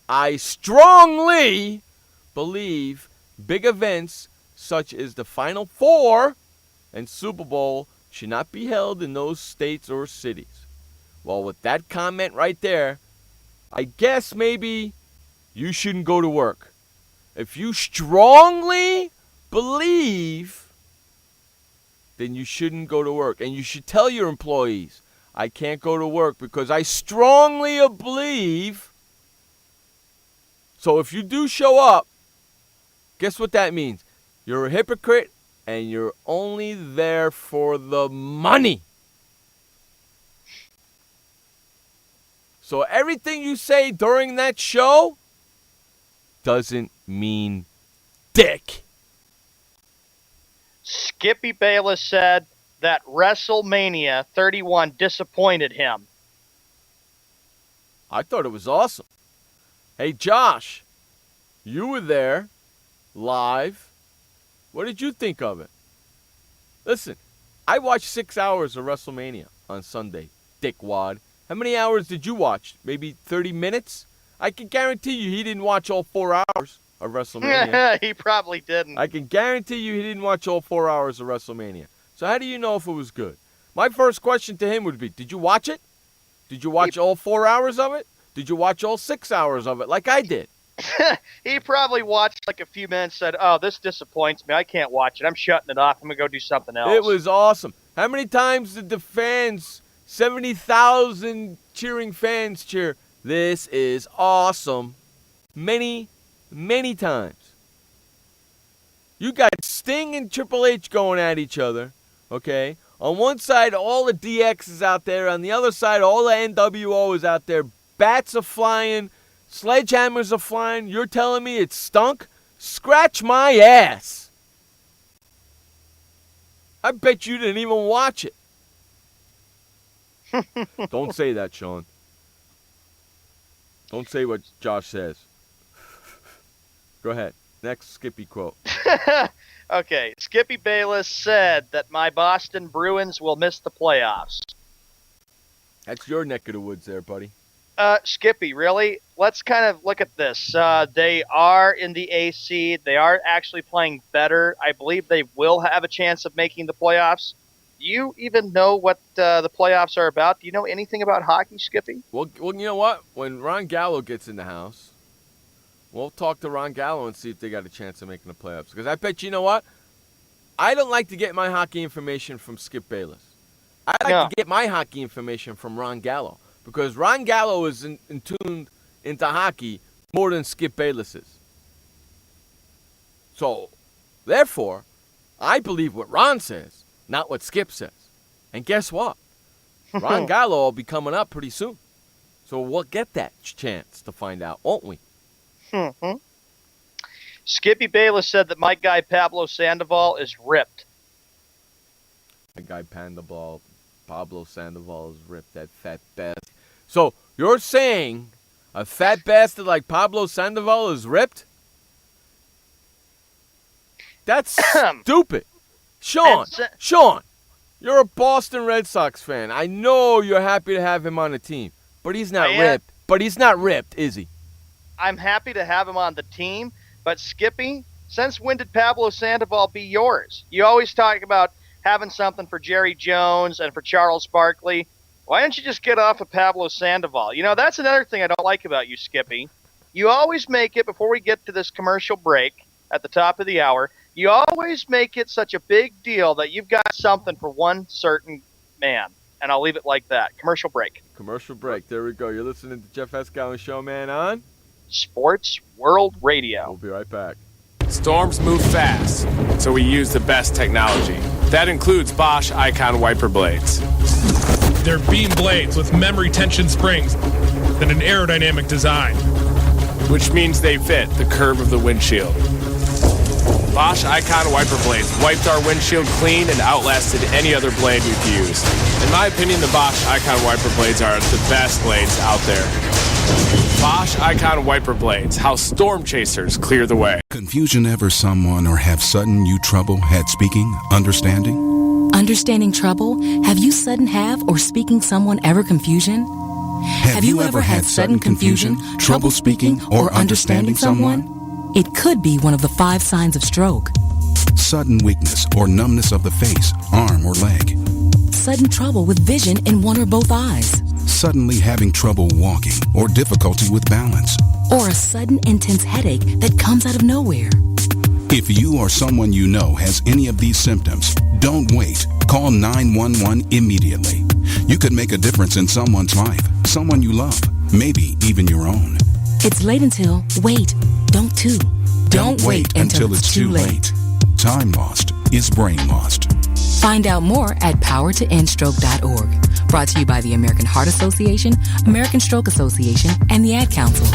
I strongly believe big events such as the Final Four and Super Bowl should not be held in those states or cities. Well, with that comment right there, I guess maybe you shouldn't go to work. If you strongly believe, then you shouldn't go to work. And you should tell your employees, I can't go to work because I strongly believe. So if you do show up, guess what that means? You're a hypocrite and you're only there for the money. So everything you say during that show doesn't mean dick. Skippy Bayless said that WrestleMania 31 disappointed him. I thought it was awesome. Hey, Josh, you were there live. What did you think of it? Listen, I watched 6 hours of WrestleMania on Sunday, dickwad. How many hours did you watch? Maybe 30 minutes? I can guarantee you he didn't watch all 4 hours of WrestleMania. He probably didn't. I can guarantee you he didn't watch all 4 hours of WrestleMania. So how do you know if it was good? My first question to him would be, did you watch it? Did you watch all 4 hours of it? Did you watch all 6 hours of it like I did? He probably watched like a few minutes, said, oh, this disappoints me. I can't watch it. I'm shutting it off. I'm going to go do something else. It was awesome. How many times did the fans, 70,000 cheering fans cheer, This is awesome. Many, many times. You got Sting and Triple H going at each other, okay? On one side, all the DX is out there. On the other side, all the NWO is out there. Bats are flying. Sledgehammers are flying. You're telling me it stunk? Scratch my ass. I bet you didn't even watch it. Don't say that, Sean. Don't say what Josh says. Go ahead. Next Skippy quote. Okay. Skippy Bayless said that my Boston Bruins will miss the playoffs. That's your neck of the woods there, buddy. Skippy, really? Let's kind of look at this. They are in the AC. They are actually playing better. I believe they will have a chance of making the playoffs. Do you even know what the playoffs are about? Do you know anything about hockey, Skippy? Well, you know what? When Ron Gallo gets in the house, we'll talk to Ron Gallo and see if they got a chance of making the playoffs. Because I bet you know what? I don't like to get my hockey information from Skip Bayless. I like to get my hockey information from Ron Gallo. Because Ron Gallo is in tuned into hockey more than Skip Bayless is. So, therefore, I believe what Ron says, not what Skip says. And guess what? Ron Gallo will be coming up pretty soon. So we'll get that chance to find out, won't we? Mm-hmm. Skippy Bayless said that my guy Pablo Sandoval is ripped. My guy Pablo Sandoval is ripped, that fat bastard. So you're saying a fat bastard like Pablo Sandoval is ripped? That's stupid. Sean, you're a Boston Red Sox fan. I know you're happy to have him on the team, but he's not ripped. But he's not ripped, is he? I'm happy to have him on the team, but Skippy, since when did Pablo Sandoval be yours? You always talk about having something for Jerry Jones and for Charles Barkley. Why don't you just get off of Pablo Sandoval? You know, that's another thing I don't like about you, Skippy. You always make it, before we get to this commercial break at the top of the hour, you always make it such a big deal that you've got something for one certain man. And I'll leave it like that. Commercial break. Commercial break. There we go. You're listening to Jeff Escow and Showman on Sports World Radio. We'll be right back. Storms move fast, so we use the best technology. That includes Bosch Icon wiper blades. They're beam blades with memory tension springs and an aerodynamic design, which means they fit the curve of the windshield. Bosch Icon wiper blades wiped our windshield clean and outlasted any other blade we've used. In my opinion, the Bosch Icon wiper blades are the best blades out there. Bosch Icon wiper blades, how storm chasers clear the way. Confusion ever someone or have sudden you trouble had speaking, understanding? Understanding trouble? Have you sudden have or speaking someone ever confusion? Have you ever had sudden confusion, trouble speaking, or understanding someone? It could be one of the 5 signs of stroke. Sudden weakness or numbness of the face, arm, or leg. Sudden trouble with vision in one or both eyes. Suddenly having trouble walking or difficulty with balance. Or a sudden intense headache that comes out of nowhere. If you or someone you know has any of these symptoms, don't wait. Call 911 immediately. You could make a difference in someone's life, someone you love, maybe even your own. It's late until, wait, don't too. Don't wait until it's too late. Time lost is brain lost. Find out more at powertoendstroke.org. Brought to you by the American Heart Association, American Stroke Association, and the Ad Council.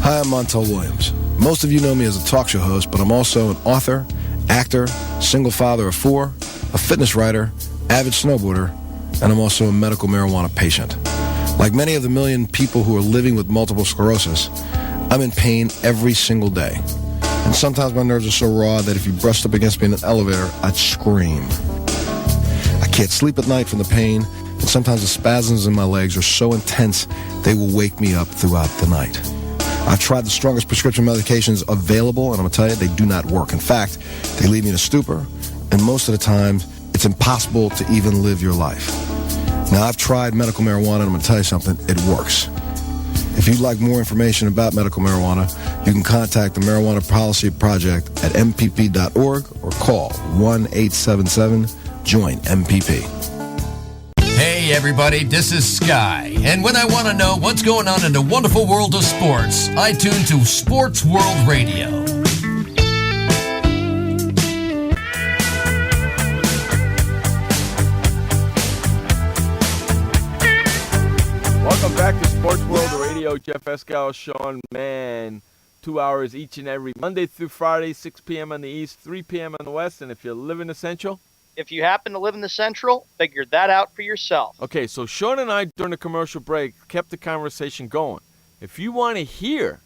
Hi, I'm Montel Williams. Most of you know me as a talk show host, but I'm also an author, actor, single father of 4, a fitness writer, avid snowboarder, and I'm also a medical marijuana patient. Like many of the million people who are living with multiple sclerosis, I'm in pain every single day. And sometimes my nerves are so raw that if you brushed up against me in an elevator, I'd scream. I can't sleep at night from the pain, and sometimes the spasms in my legs are so intense they will wake me up throughout the night. I've tried the strongest prescription medications available, and I'm going to tell you, they do not work. In fact, they leave me in a stupor, and most of the time, it's impossible to even live your life. Now, I've tried medical marijuana, and I'm going to tell you something, it works. If you'd like more information about medical marijuana, you can contact the Marijuana Policy Project at mpp.org or call 1-877-JOIN-MPP. Hey, Hey everybody, this is Sky. And when I want to know what's going on in the wonderful world of sports, I tune to Sports World Radio. Welcome back to Sports World Radio. Jeff Escal, Sean Mann. 2 hours each and every Monday through Friday, 6 p.m. on the East, 3 p.m. on the West. And if you live in the Central? If you happen to live in the Central, figure that out for yourself. Okay, so Sean and I, during the commercial break, kept the conversation going. If you want to hear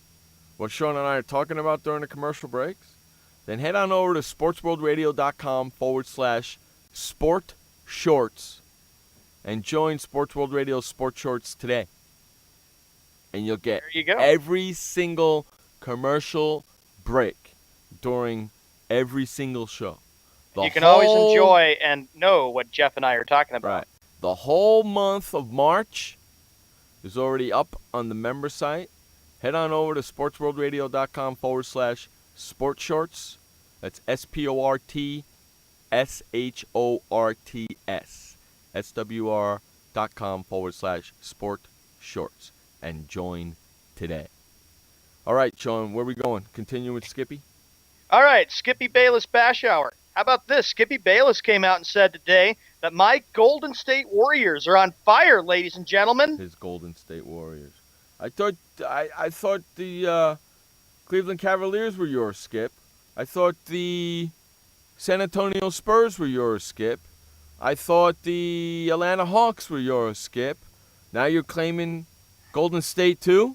what Sean and I are talking about during the commercial breaks, then head on over to sportsworldradio.com/sport shorts and join Sports World Radio Sport Shorts today. And you'll get every single commercial break during every single show. You can always enjoy and know what Jeff and I are talking about. Right. The whole month of March is already up on the member site. Head on over to sportsworldradio.com/sport shorts. That's SportsShorts. SWR.com/sport shorts. And join today. All right, Sean, where are we going? Continue with Skippy? All right, Skippy Bayless Bash Hour. How about this? Skippy Bayless came out and said today that my Golden State Warriors are on fire, ladies and gentlemen. His Golden State Warriors. I thought the Cleveland Cavaliers were yours, Skip. I thought the San Antonio Spurs were yours, Skip. I thought the Atlanta Hawks were yours, Skip. Now you're claiming Golden State too?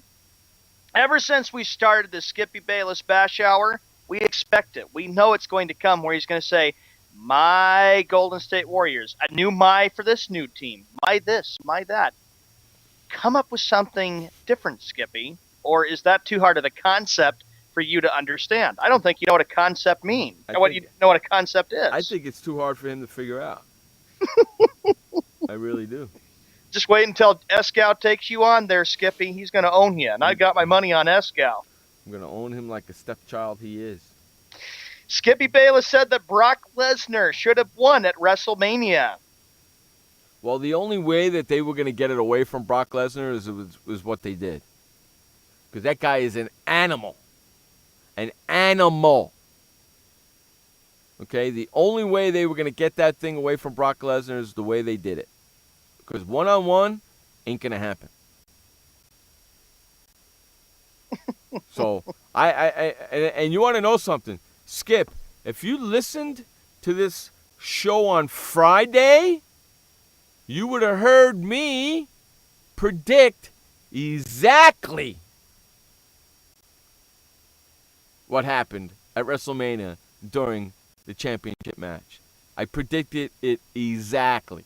Ever since we started the Skippy Bayless Bash Hour, we expect it. We know it's going to come where he's going to say, my Golden State Warriors. A new my for this new team. My this, my that. Come up with something different, Skippy. Or is that too hard of a concept for you to understand? I don't think you know what a concept means. You know what a concept is. I think it's too hard for him to figure out. I really do. Just wait until Escal takes you on there, Skippy. He's going to own you. And I got my money on Escal. I'm going to own him like a stepchild he is. Skippy Bayless said that Brock Lesnar should have won at WrestleMania. Well, the only way that they were going to get it away from Brock Lesnar is what they did. Because that guy is an animal. An animal. Okay? The only way they were going to get that thing away from Brock Lesnar is the way they did it. Because one-on-one ain't going to happen. So, and you want to know something? Skip, if you listened to this show on Friday, you would have heard me predict exactly what happened at WrestleMania during the championship match. I predicted it exactly.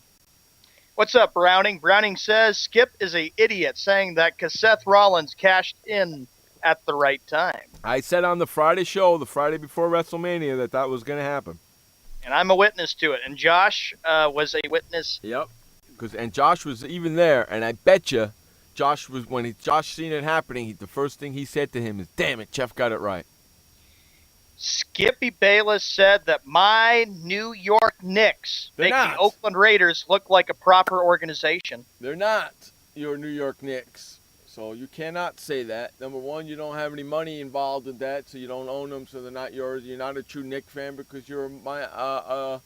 What's up, Browning? Browning says Skip is an idiot, saying that Seth Rollins cashed in at the right time. I said on the Friday show, the Friday before WrestleMania, that was going to happen. And I'm a witness to it. And Josh was a witness. Yep. And Josh was even there. And I bet you, Josh seen it happening, the first thing he said to him is, "Damn it, Jeff got it right." Skippy Bayless said that my New York Knicks make the Oakland Raiders look like a proper organization. They're not your New York Knicks. So you cannot say that. Number one, you don't have any money involved in that, so you don't own them, so they're not yours. You're not a true Knicks fan because you're a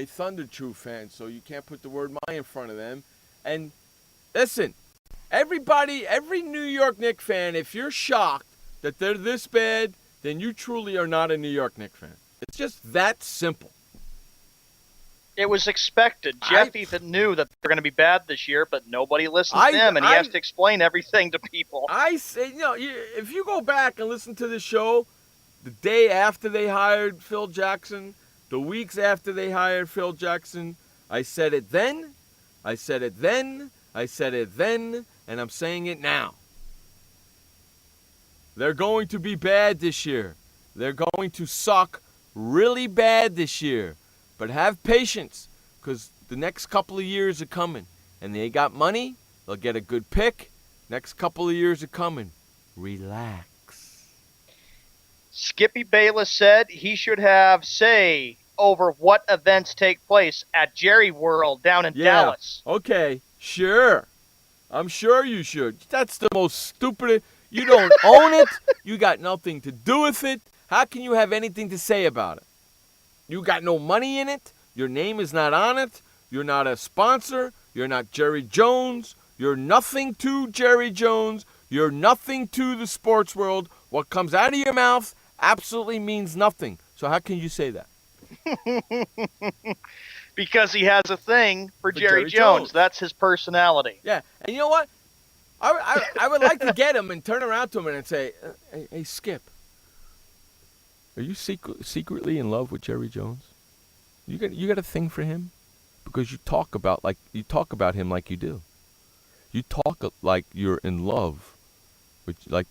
Thunder True fan, so you can't put the word "my" in front of them. And listen, every New York Knicks fan, if you're shocked that they're this bad, then you truly are not a New York Knicks fan. It's just that simple. It was expected. Jeff even knew that they're going to be bad this year, but nobody listens to him, and he has to explain everything to people. I say, if you go back and listen to the show, the day after they hired Phil Jackson, the weeks after they hired Phil Jackson, I said it then, I said it then, I said it then, and I'm saying it now. They're going to be bad this year. They're going to suck really bad this year. But have patience, because the next couple of years are coming. And they got money. They'll get a good pick. Next couple of years are coming. Relax. Skippy Bayless said he should have say over what events take place at Jerry World down in Dallas. Okay. Sure. I'm sure you should. That's the most stupid. You don't own it. You got nothing to do with it. How can you have anything to say about it? You got no money in it. Your name is not on it. You're not a sponsor. You're not Jerry Jones. You're nothing to Jerry Jones. You're nothing to the sports world. What comes out of your mouth absolutely means nothing. So how can you say that? Because he has a thing for Jerry Jones. That's his personality. Yeah, and you know what? I would like to get him and turn around to him and say, hey, Skip, are you secretly in love with Jerry Jones? You got a thing for him? Because you talk about him like you do. You talk like you're in love with like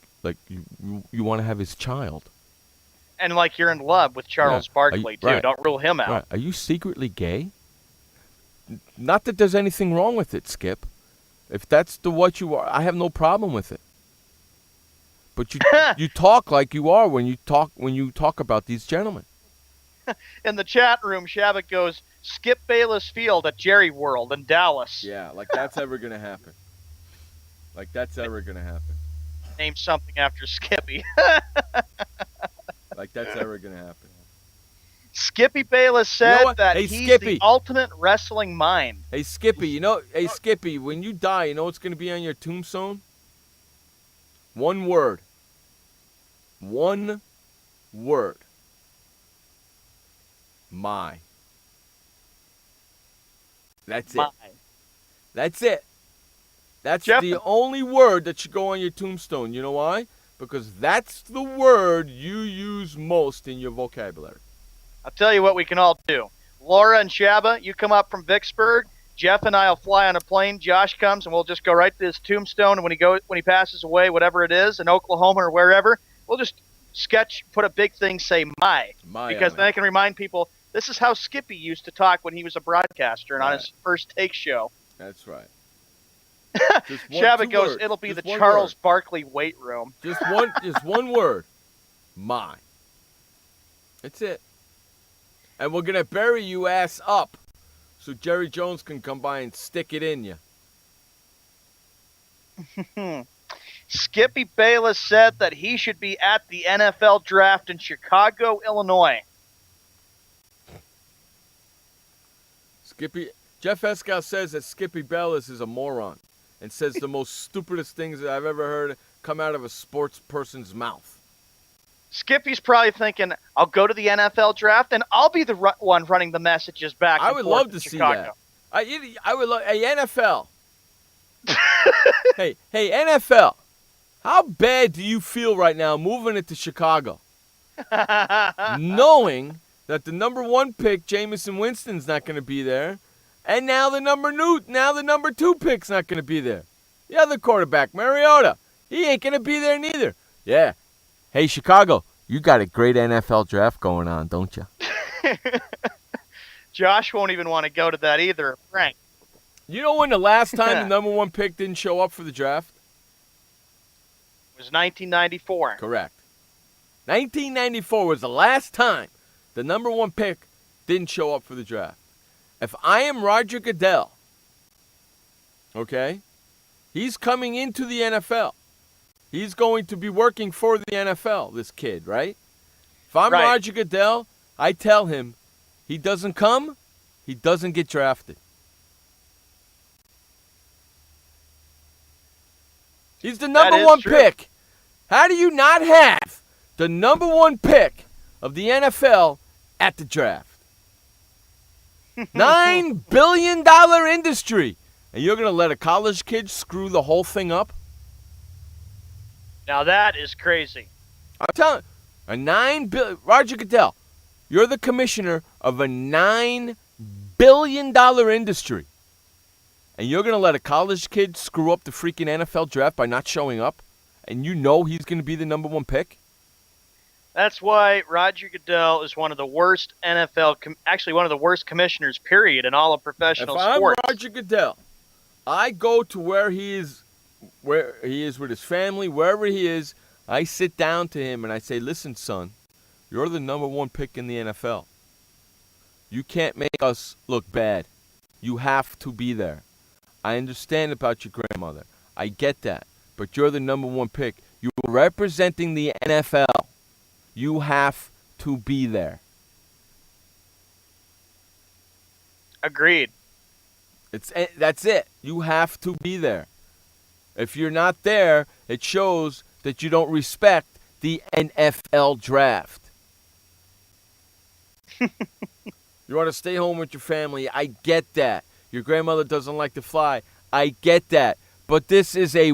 you want to have his child. And like you're in love with Charles Barkley, too. Right. Don't rule him out. Right. Are you secretly gay? Not that there's anything wrong with it, Skip. If that's what you are, I have no problem with it. But you talk like you are when you talk about these gentlemen. In the chat room, Shabbat goes, Skip Bayless Field at Jerry World in Dallas. Yeah, like that's ever going to happen. Name something after Skippy. Like that's ever going to happen. Skippy Bayless said that he's Skippy, the ultimate wrestling mind. Hey, Skippy, Skippy, when you die, you know what's going to be on your tombstone? One word. One word. My. That's it. That's it. That's the only word that should go on your tombstone. You know why? Because that's the word you use most in your vocabulary. I'll tell you what we can all do. Laura and Shabba, you come up from Vicksburg. Jeff and I will fly on a plane. Josh comes, and we'll just go right to his tombstone. And when he passes away, whatever it is, in Oklahoma or wherever, we'll just put a big thing, say my because then I can remind people this is how Skippy used to talk when he was a broadcaster and on his First Take show. That's right. Shabba goes, it'll be the Charles Barkley weight room. Just one word. My. That's it. And we're going to bury you ass up so Jerry Jones can come by and stick it in you. Skippy Bayless said that he should be at the NFL draft in Chicago, Illinois. Jeff Escow says that Skippy Bayless is a moron and says the most stupidest things that I've ever heard come out of a sports person's mouth. Skippy's probably thinking, I'll go to the NFL draft, and I'll be the one running the messages back and I would forth love to Chicago. see that. I would love. Hey, NFL. hey, NFL. How bad do you feel right now moving it to Chicago? Knowing that the number 1 pick, Jameson Winston's not going to be there, and now the number 2 pick's not going to be there. The other quarterback, Mariota, he ain't going to be there neither. Yeah. Hey, Chicago, you got a great NFL draft going on, don't you? Josh won't even want to go to that either, Frank. You know when the last time the number 1 pick didn't show up for the draft? It was 1994. Correct. 1994 was the last time the number 1 pick didn't show up for the draft. If I am Roger Goodell, okay, he's coming into the NFL. He's going to be working for the NFL, this kid, right? If I'm Roger Goodell, I tell him he doesn't come, he doesn't get drafted. He's the number 1 pick. How do you not have the number 1 pick of the NFL at the draft? $9 billion industry. And you're going to let a college kid screw the whole thing up? Now that is crazy. I'm telling you, Roger Goodell, you're the commissioner of a $9 billion industry. And you're going to let a college kid screw up the freaking NFL draft by not showing up? And you know he's going to be the number 1 pick? That's why Roger Goodell is one of the worst actually one of the worst commissioners, period, in all of professional sports. If I'm Roger Goodell, I go to where he is with his family, wherever he is, I sit down to him and I say, listen, son, you're the number 1 pick in the NFL. You can't make us look bad. You have to be there. I understand about your grandmother. I get that. But you're the number one pick. You're representing the NFL. You have to be there. Agreed. That's it. You have to be there. If you're not there, it shows that you don't respect the NFL draft. You want to stay home with your family. I get that. Your grandmother doesn't like to fly. I get that. But this is a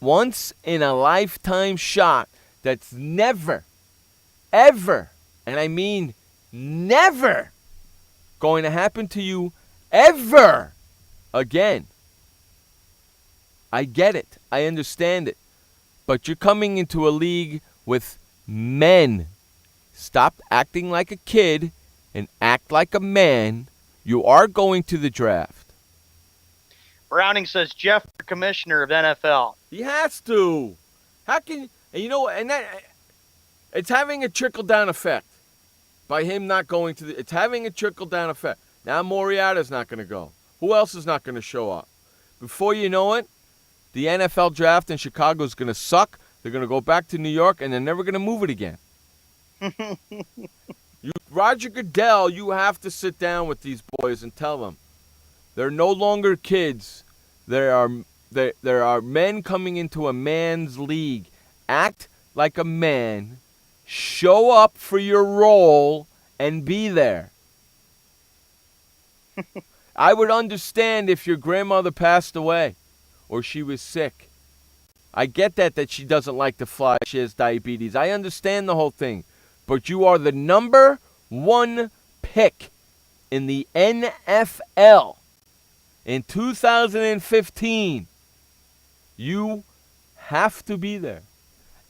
once-in-a-lifetime shot that's never, ever, and I mean never, going to happen to you ever again. I get it. I understand it. But you're coming into a league with men. Stop acting like a kid and act like a man. You are going to the draft. Browning says Jeff, commissioner of NFL. He has to. How can and you know and that it's having a trickle down effect by him not going to the. It's having a trickle down effect. Now Moriota's not going to go. Who else is not going to show up? Before you know it, the NFL draft in Chicago is going to suck. They're going to go back to New York, and they're never going to move it again. Roger Goodell, you have to sit down with these boys and tell them they're no longer kids. There are men coming into a man's league. Act like a man. Show up for your role and be there. I would understand if your grandmother passed away or she was sick. I get that she doesn't like to fly. She has diabetes. I understand the whole thing. But you are the number one pick in the NFL in 2015. You have to be there.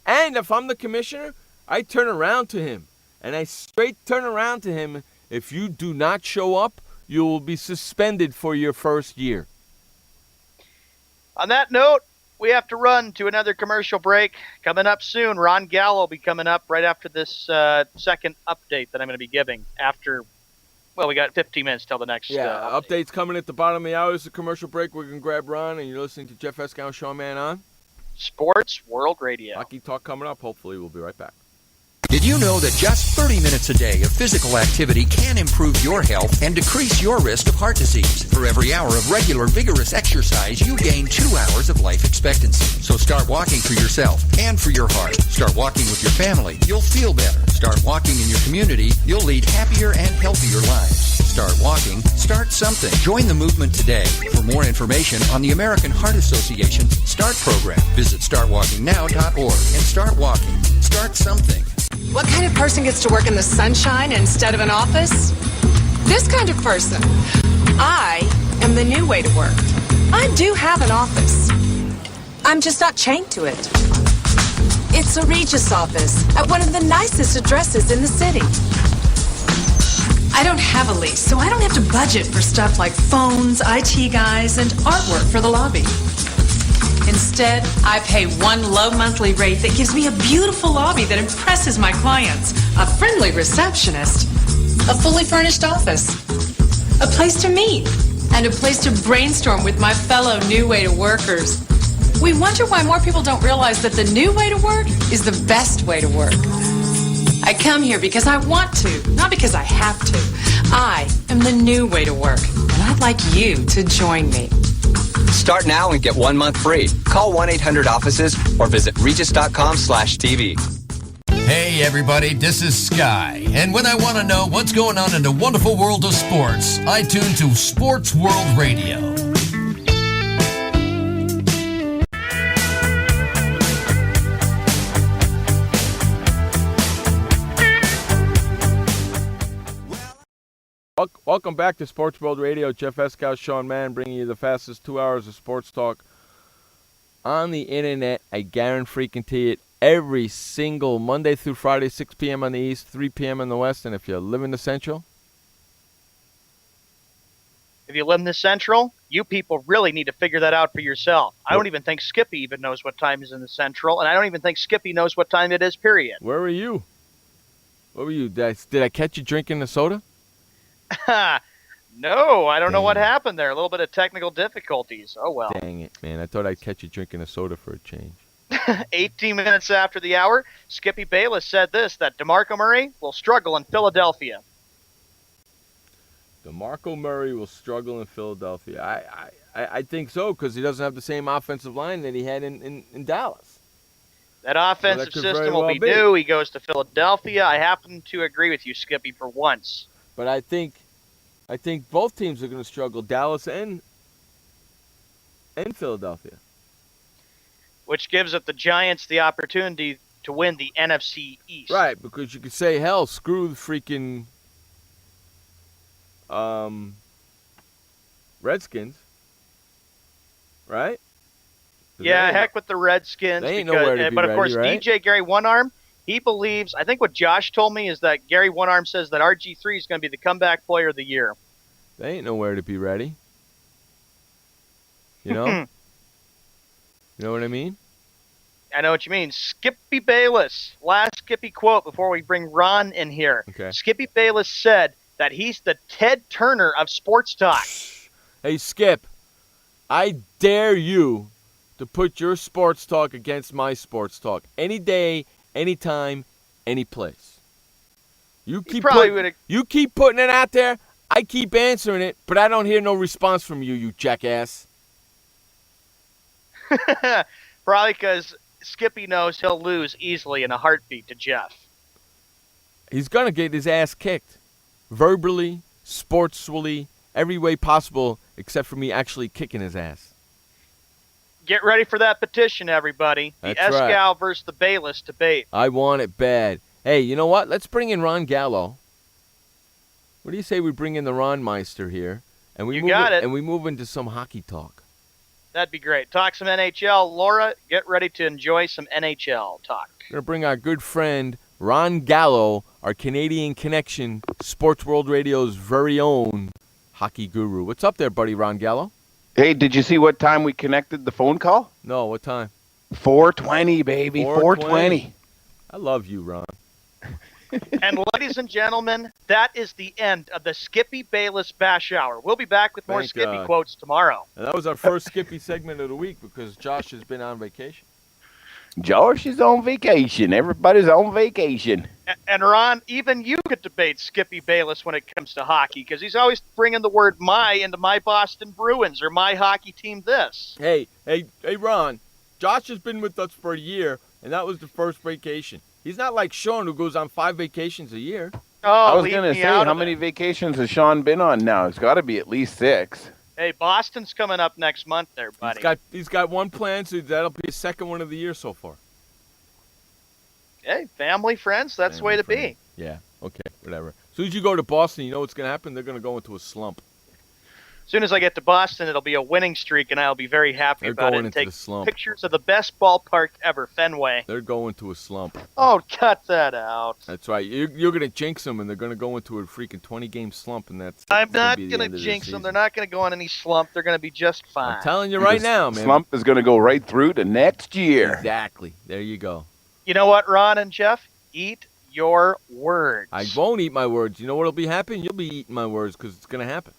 And if I'm the commissioner, I turn around to him. And I straight turn around to him. If you do not show up, you will be suspended for your first year. On that note, we have to run to another commercial break. Coming up soon, Ron Gallo will be coming up right after this second update that I'm going to be giving after, well, we got 15 minutes till the next update. Updates coming at the bottom of the hour. It's a commercial break. We're going to grab Ron, and you're listening to Jeff Escow and Sean Mann on Sports World Radio. Hockey Talk coming up. Hopefully, we'll be right back. Did you know that just 30 minutes a day of physical activity can improve your health and decrease your risk of heart disease? For every hour of regular, vigorous exercise, you gain 2 hours of life expectancy. So start walking for yourself and for your heart. Start walking with your family. You'll feel better. Start walking in your community. You'll lead happier and healthier lives. Start walking. Start something. Join the movement today. For more information on the American Heart Association START program, visit startwalkingnow.org and start walking. Start something. What kind of person gets to work in the sunshine instead of an office? This kind of person. I am the new way to work. I do have an office. I'm just not chained to it. It's a Regis office at one of the nicest addresses in the city. I don't have a lease, so I don't have to budget for stuff like phones, IT guys, and artwork for the lobby. Instead, I pay one low monthly rate that gives me a beautiful lobby that impresses my clients, a friendly receptionist, a fully furnished office, a place to meet, and a place to brainstorm with my fellow new way to workers. We wonder why more people don't realize that the new way to work is the best way to work. I come here because I want to, not because I have to. I am the new way to work, and I'd like you to join me. Start now and get 1 month free. Call 1-800-OFFICES or visit regis.com/TV. Hey everybody, this is Sky. And when I want to know what's going on in the wonderful world of sports, I tune to Sports World Radio. Welcome back to Sports World Radio. Jeff Escow, Sean Mann, bringing you the fastest 2 hours of sports talk on the internet. I guarantee it every single Monday through Friday, 6 p.m. on the East, 3 p.m. on the West. And if you live in the Central? If you live in the Central, you people really need to figure that out for yourself. I don't even think Skippy even knows what time is in the Central, and I don't even think Skippy knows what time it is, period. Where were you? Where were you? Did I catch you drinking the soda? No, I don't know what happened there. A little bit of technical difficulties. Oh, well. Dang it, man. I thought I'd catch you drinking a soda for a change. 18 minutes after the hour, Skippy Bayless said this, that DeMarco Murray will struggle in Philadelphia. DeMarco Murray will struggle in Philadelphia. I think so, because he doesn't have the same offensive line that he had in Dallas. That offensive system will be new. He goes to Philadelphia. I happen to agree with you, Skippy, for once. But I think both teams are going to struggle, Dallas and Philadelphia. Which gives it the Giants the opportunity to win the NFC East. Right, because you could say, hell, screw the freaking Redskins. Right? Yeah, heck with the Redskins. They ain't nowhere to be but of ready, course, right? DJ Gary One Arm, he believes, I think what Josh told me is that Gary One Arm says that RG3 is going to be the comeback player of the year. They ain't nowhere to be ready. You know? You know what I mean? I know what you mean. Skippy Bayless, last Skippy quote before we bring Ron in here. Okay. Skippy Bayless said that he's the Ted Turner of sports talk. Hey, Skip, I dare you to put your sports talk against my sports talk. Any day, anytime, any place. You keep putting it out there, I keep answering it, but I don't hear no response from you, you jackass. Probably because Skippy knows he'll lose easily in a heartbeat to Jeff. He's going to get his ass kicked. Verbally, sportsfully, every way possible except for me actually kicking his ass. Get ready for that petition, everybody. The That's right. Escal versus the Bayless debate. I want it bad. Hey, you know what? Let's bring in Ron Gallo. What do you say we bring in the Ron Meister here? And we move into some hockey talk. That'd be great. Talk some NHL. Laura, get ready to enjoy some NHL talk. We're going to bring our good friend Ron Gallo, our Canadian connection, Sports World Radio's very own hockey guru. What's up there, buddy, Ron Gallo? Hey, did you see what time we connected the phone call? No, what time? 4:20, baby. 4:20. I love you, Ron. And ladies and gentlemen, that is the end of the Skippy Bayless Bash Hour. We'll be back with more Skippy quotes tomorrow. And that was our first Skippy segment of the week because Josh has been on vacation. Josh is on vacation. Everybody's on vacation. And Ron, even you could debate Skippy Bayless when it comes to hockey because he's always bringing the word "my" into my Boston Bruins or my hockey team this. Hey, Ron. Josh has been with us for a year, and that was the first vacation. He's not like Sean who goes on 5 vacations a year. Oh, I was going to say, how many vacations has Sean been on now? It's got to be at least 6. Hey, Boston's coming up next month there, buddy. He's got one plan, so that'll be his second one of the year so far. Hey, family, friends, that's the way to be. Yeah, okay, whatever. As soon as you go to Boston, you know what's going to happen? They're going to go into a slump. As soon as I get to Boston, it'll be a winning streak, and I'll be very happy about it. And take pictures of the best ballpark ever, Fenway. They're going to a slump. Oh, cut that out. That's right. You're going to jinx them, and they're going to go into a freaking 20-game slump, and that's I'm not going to jinx them. They're not going to go on any slump. They're going to be just fine. I'm telling you right now, man. Slump is going to go right through to next year. Exactly. There you go. You know what, Ron and Jeff? Eat your words. I won't eat my words. You know what'll be happening? You'll be eating my words because it's going to happen.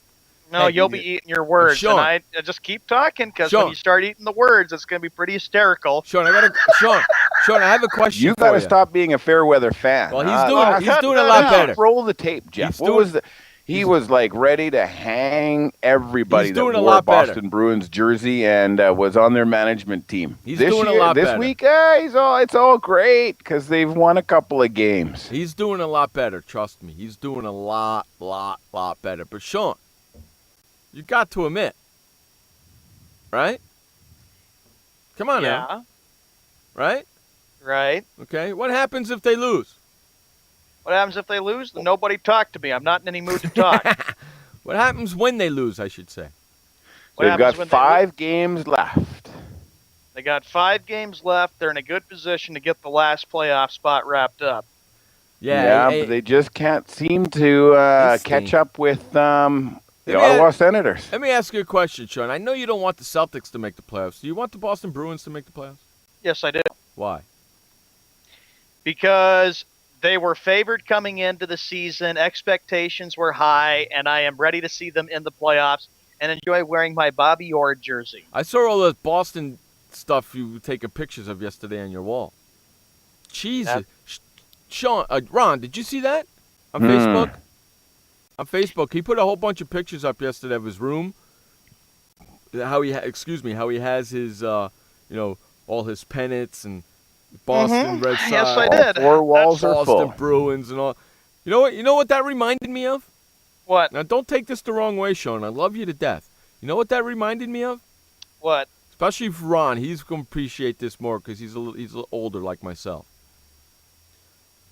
No, you'll be eating your words, Sean, and I just keep talking because when you start eating the words, it's going to be pretty hysterical. Sean, Sean, I have a question. You got to stop being a fair weather fan. Well, he's doing a lot better. Roll the tape, Jeff. He was like ready to hang everybody that wore a Boston Bruins jersey and was on their management team. He's doing a lot better. This week, it's all great because they've won a couple of games. He's doing a lot better. Trust me, he's doing a lot better. But Sean, you got to admit, right? Come on now. Right? Right. Okay. What happens if they lose? What happens if they lose? Then nobody talk to me. I'm not in any mood to talk. What happens when they lose, I should say? They've got 5 games left. They got 5 games left. They're in a good position to get the last playoff spot wrapped up. But they just can't seem to catch up with the Ottawa Senators. Let me ask you a question, Sean. I know you don't want the Celtics to make the playoffs. Do you want the Boston Bruins to make the playoffs? Yes, I do. Why? Because They were favored coming into the season. Expectations were high, and I am ready to see them in the playoffs and enjoy wearing my Bobby Orr jersey. I saw all the Boston stuff you were taking pictures of yesterday on your wall. Jesus. Sean, Ron, did you see that on Facebook? On Facebook, he put a whole bunch of pictures up yesterday of his room. How he has his, all his pennants and Boston Red Sox. Yes, I did. All 4 walls are full. Boston Bruins and all. You know what that reminded me of? What? Now, don't take this the wrong way, Sean. I love you to death. You know what that reminded me of? What? Especially for Ron. He's going to appreciate this more because he's a little older like myself.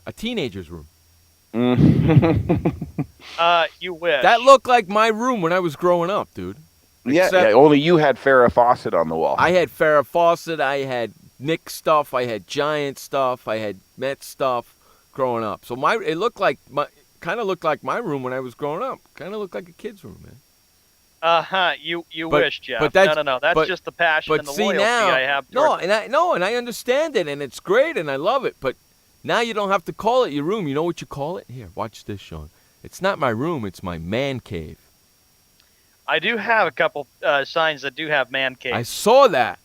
A teenager's room. You wish. That looked like my room when I was growing up, dude. Yeah, only you had Farrah Fawcett on the wall. I had Farrah Fawcett. I had Knicks stuff. I had Giant stuff. I had Mets stuff growing up. So it looked like kind of looked like my room when I was growing up. Kind of looked like a kid's room, man. You wish, Jeff. But that's, no. That's just the passion and the loyalty I have. And I understand it, and it's great, and I love it. But now you don't have to call it your room. You know what you call it? Here, watch this, Sean. It's not my room. It's my man cave. I do have a couple signs that do have man cave. I saw that,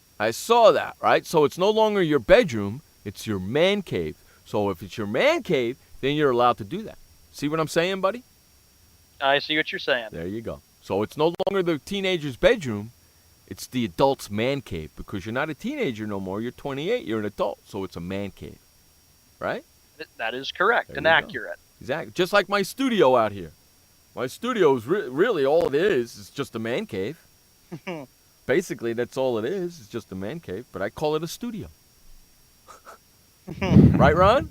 right? So it's no longer your bedroom. It's your man cave. So if it's your man cave, then you're allowed to do that. See what I'm saying, buddy? I see what you're saying. There you go. So it's no longer the teenager's bedroom. It's the adult's man cave because you're not a teenager no more. You're 28. You're an adult. So it's a man cave. Right? That is correct and accurate. Exactly. Just like my studio out here. My studio is really all it is. It's just a man cave. Basically, that's all it is. It's just a man cave. But I call it a studio. Right, Ron?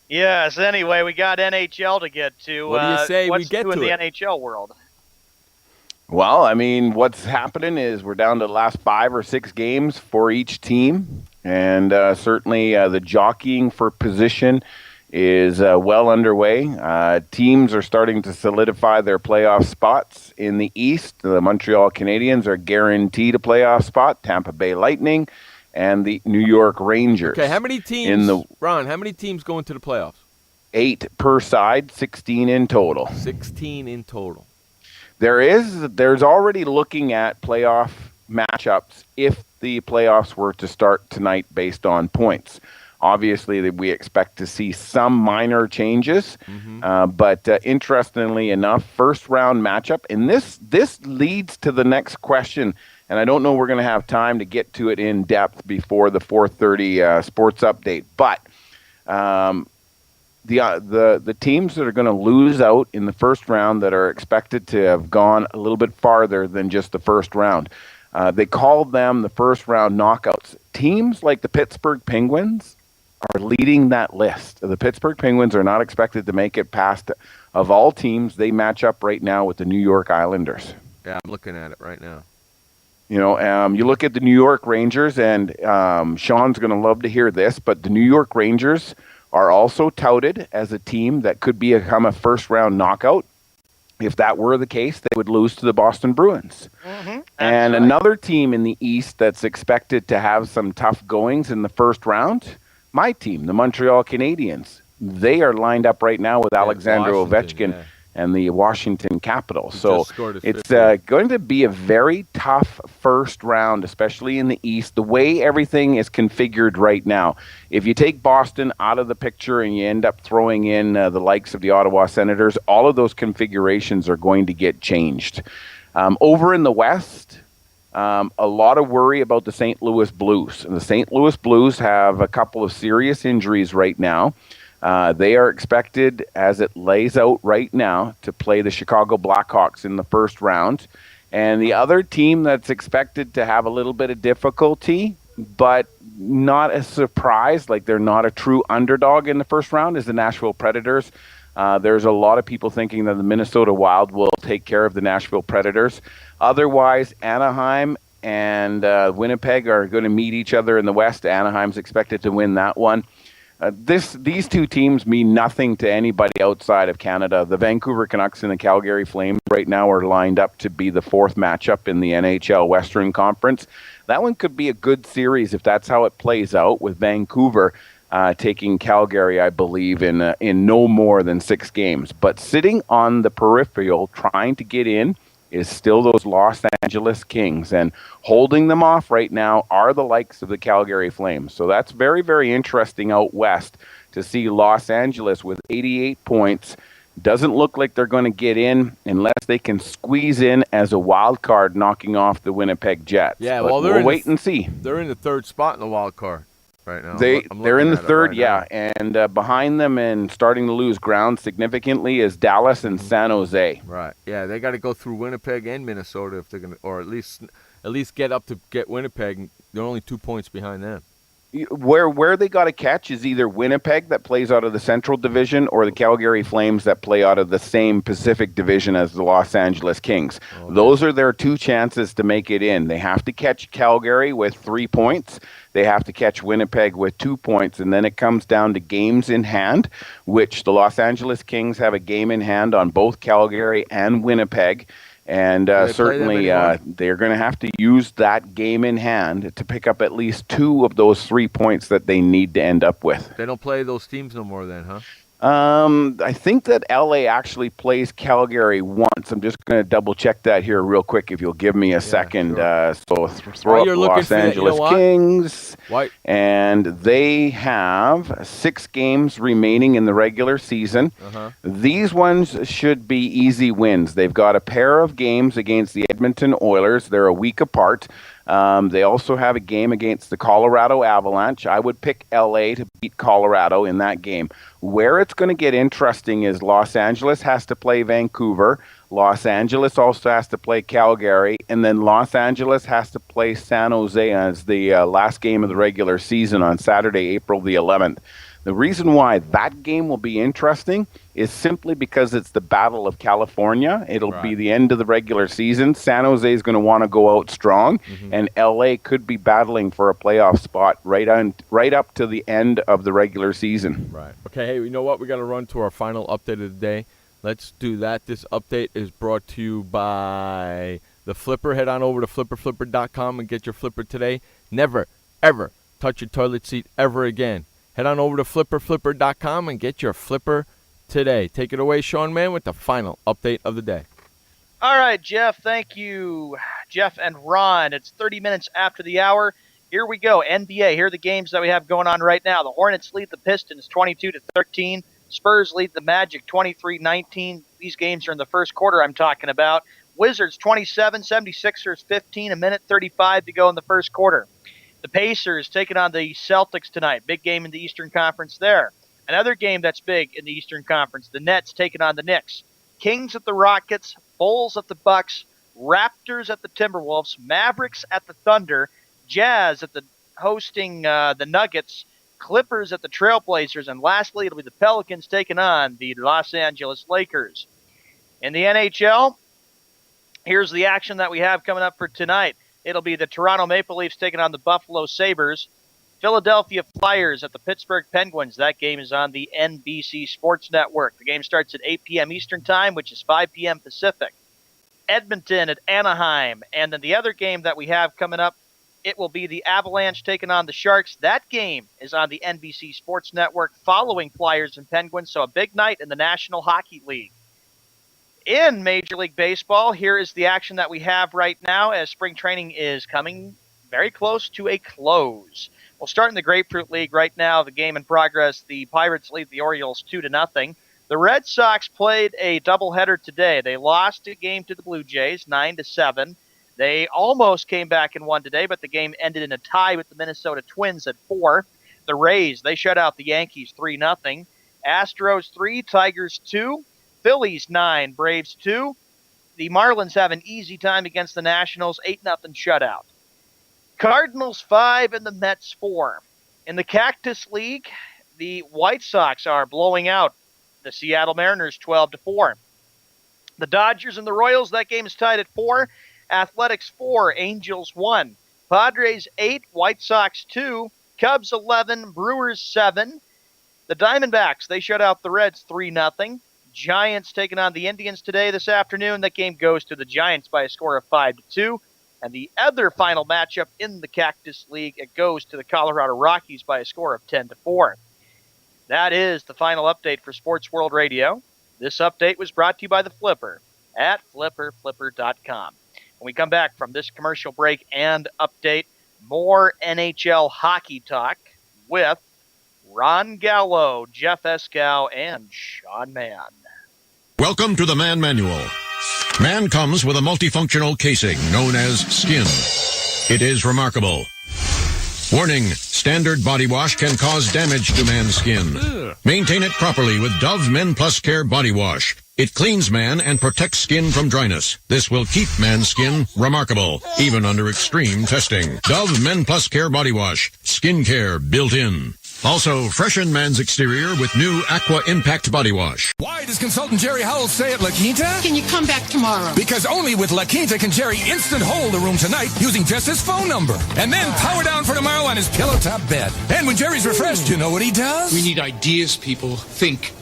Yes. Anyway, we got NHL to get to. What do you say we get to in the it? NHL world? Well, I mean, what's happening is we're down to the last 5 or 6 games for each team. And certainly the jockeying for position is well underway. Teams are starting to solidify their playoff spots in the East. The Montreal Canadiens are guaranteed a playoff spot. Tampa Bay Lightning and the New York Rangers. Okay, how many teams, Ron, how many teams go into the playoffs? 8 per side, 16 in total. 16 in total. There's already looking at playoff matchups if the playoffs were to start tonight based on points. Obviously, we expect to see some minor changes, but interestingly enough, first-round matchup, and this leads to the next question, and I don't know we're going to have time to get to it in depth before the 4:30 sports update, but the teams that are going to lose out in the first round that are expected to have gone a little bit farther than just the first round, they called them the first-round knockouts. Teams like the Pittsburgh Penguins are leading that list. The Pittsburgh Penguins are not expected to make it past, of all teams, they match up right now with the New York Islanders. Yeah, I'm looking at it right now. You look at the New York Rangers, and Sean's going to love to hear this, but the New York Rangers are also touted as a team that could become a first-round knockout. If that were the case, they would lose to the Boston Bruins. And another team in the East that's expected to have some tough goings in the first round, my team, the Montreal Canadiens. They are lined up right now with Alexander Ovechkin and the Washington Capitals. So it's going to be a very tough first round, especially in the East, the way everything is configured right now. If you take Boston out of the picture and you end up throwing in the likes of the Ottawa Senators, all of those configurations are going to get changed. Over in the West, a lot of worry about the St. Louis Blues. And the St. Louis Blues have a couple of serious injuries right now. They are expected, as it lays out right now, to play the Chicago Blackhawks in the first round. And the other team that's expected to have a little bit of difficulty, but not a surprise, like they're not a true underdog in the first round, is the Nashville Predators. There's a lot of people thinking that the Minnesota Wild will take care of the Nashville Predators. Otherwise, Anaheim and Winnipeg are going to meet each other in the West. Anaheim's expected to win that one. These two teams mean nothing to anybody outside of Canada. The Vancouver Canucks and the Calgary Flames right now are lined up to be the 4th matchup in the NHL Western Conference. That one could be a good series if that's how it plays out, with Vancouver taking Calgary, I believe, in no more than 6 games. But sitting on the peripheral, trying to get in, is still those Los Angeles Kings. And holding them off right now are the likes of the Calgary Flames. So that's very, very interesting out west to see Los Angeles with 88 points. Doesn't look like they're going to get in unless they can squeeze in as a wild card, knocking off the Winnipeg Jets. Yeah, but well, we'll wait and see. They're in the 3rd spot in the wild card right now. They're in the 3rd, yeah. And behind them and starting to lose ground significantly is Dallas and San Jose. Right. Yeah, they got to go through Winnipeg and Minnesota if they're going to, or at least get up to get Winnipeg. They're only 2 points behind them. Where they got to catch is either Winnipeg that plays out of the Central Division or the Calgary Flames that play out of the same Pacific Division as the Los Angeles Kings. Okay. Those are their 2 chances to make it in. They have to catch Calgary with 3 points. They have to catch Winnipeg with 2 points, and then it comes down to games in hand, which the Los Angeles Kings have a game in hand on both Calgary and Winnipeg. And certainly they're going to have to use that game in hand to pick up at least 2 of those 3 points that they need to end up with. They don't play those teams no more then, huh? I think that LA actually plays Calgary once. I'm just going to double check that here real quick if you'll give me a second. Sure. So throw up Los Angeles Kings. And they have 6 games remaining in the regular season. These ones should be easy wins. They've got a pair of games against the Edmonton Oilers. They're a week apart. They also have a game against the Colorado Avalanche. I would pick LA to beat Colorado in that game. Where it's going to get interesting is Los Angeles has to play Vancouver. Los Angeles also has to play Calgary. And then Los Angeles has to play San Jose as the last game of the regular season on Saturday, April the 11th. The reason why that game will be interesting is simply because it's the Battle of California. It'll be the end of the regular season. San Jose is going to want to go out strong, and LA could be battling for a playoff spot right up to the end of the regular season. Right. Okay, hey, you know what? We got to run to our final update of the day. Let's do that. This update is brought to you by the Flipper. Head on over to flipperflipper.com and get your Flipper today. Never, ever touch your toilet seat ever again. Head on over to flipperflipper.com and get your Flipper today. Take it away, Sean Mann, with the final update of the day. All right, Jeff. Thank you, Jeff and Ron. It's 30 minutes after the hour. Here we go. NBA. Here are the games that we have going on right now. The Hornets lead the Pistons 22-13. Spurs lead the Magic 23-19. These games are in the first quarter I'm talking about. Wizards 27, 76ers 15, a minute 35 to go in the first quarter. The Pacers taking on the Celtics tonight. Big game in the Eastern Conference there. Another game that's big in the Eastern Conference. The Nets taking on the Knicks. Kings at the Rockets. Bulls at the Bucks. Raptors at the Timberwolves. Mavericks at the Thunder. Jazz at the hosting the Nuggets. Clippers at the Trailblazers. And lastly, it'll be the Pelicans taking on the Los Angeles Lakers. In the NHL, here's the action that we have coming up for tonight. It'll be the Toronto Maple Leafs taking on the Buffalo Sabres. Philadelphia Flyers at the Pittsburgh Penguins. That game is on the NBC Sports Network. The game starts at 8 p.m. Eastern Time, which is 5 p.m. Pacific. Edmonton at Anaheim. And then the other game that we have coming up, it will be the Avalanche taking on the Sharks. That game is on the NBC Sports Network following Flyers and Penguins. So a big night in the National Hockey League. In Major League Baseball, here is the action that we have right now as spring training is coming very close to a close. We'll start in the Grapefruit League right now. The game in progress, the Pirates lead the Orioles 2-0. The Red Sox played a doubleheader today. They lost a game to the Blue Jays, 9-7. They almost came back and won today, but the game ended in a tie with the Minnesota Twins at 4. The Rays, they shut out the Yankees 3-0. Astros 3, Tigers 2. Phillies 9, Braves 2. The Marlins have an easy time against the Nationals, 8-0 shutout. Cardinals 5 and the Mets 4. In the Cactus League, the White Sox are blowing out the Seattle Mariners 12-4. The Dodgers and the Royals, that game is tied at 4. Athletics 4, Angels 1. Padres 8, White Sox 2. Cubs 11, Brewers 7. The Diamondbacks, they shut out the Reds 3-0. Giants taking on the Indians today this afternoon. That game goes to the Giants by a score of 5-2. And the other final matchup in the Cactus League, it goes to the Colorado Rockies by a score of 10-4. That is the final update for Sports World Radio. This update was brought to you by the Flipper at flipper.com. When we come back from this commercial break and update, more NHL hockey talk with Ron Gallo, Jeff Eskow, and Sean Mann. Welcome to the Man Manual. Man comes with a multifunctional casing known as skin. It is remarkable. Warning, standard body wash can cause damage to man's skin. Maintain it properly with Dove Men Plus Care Body Wash. It cleans man and protects skin from dryness. This will keep man's skin remarkable, even under extreme testing. Dove Men Plus Care Body Wash. Skin care built in. Also, freshen man's exterior with new Aqua Impact Body Wash. Why does consultant Jerry Howell stay at La Quinta? Can you come back tomorrow? Because only with La Quinta can Jerry instant hold the room tonight using just his phone number. And then power down for tomorrow on his pillow top bed. And when Jerry's refreshed, you know what he does? We need ideas, people. Think.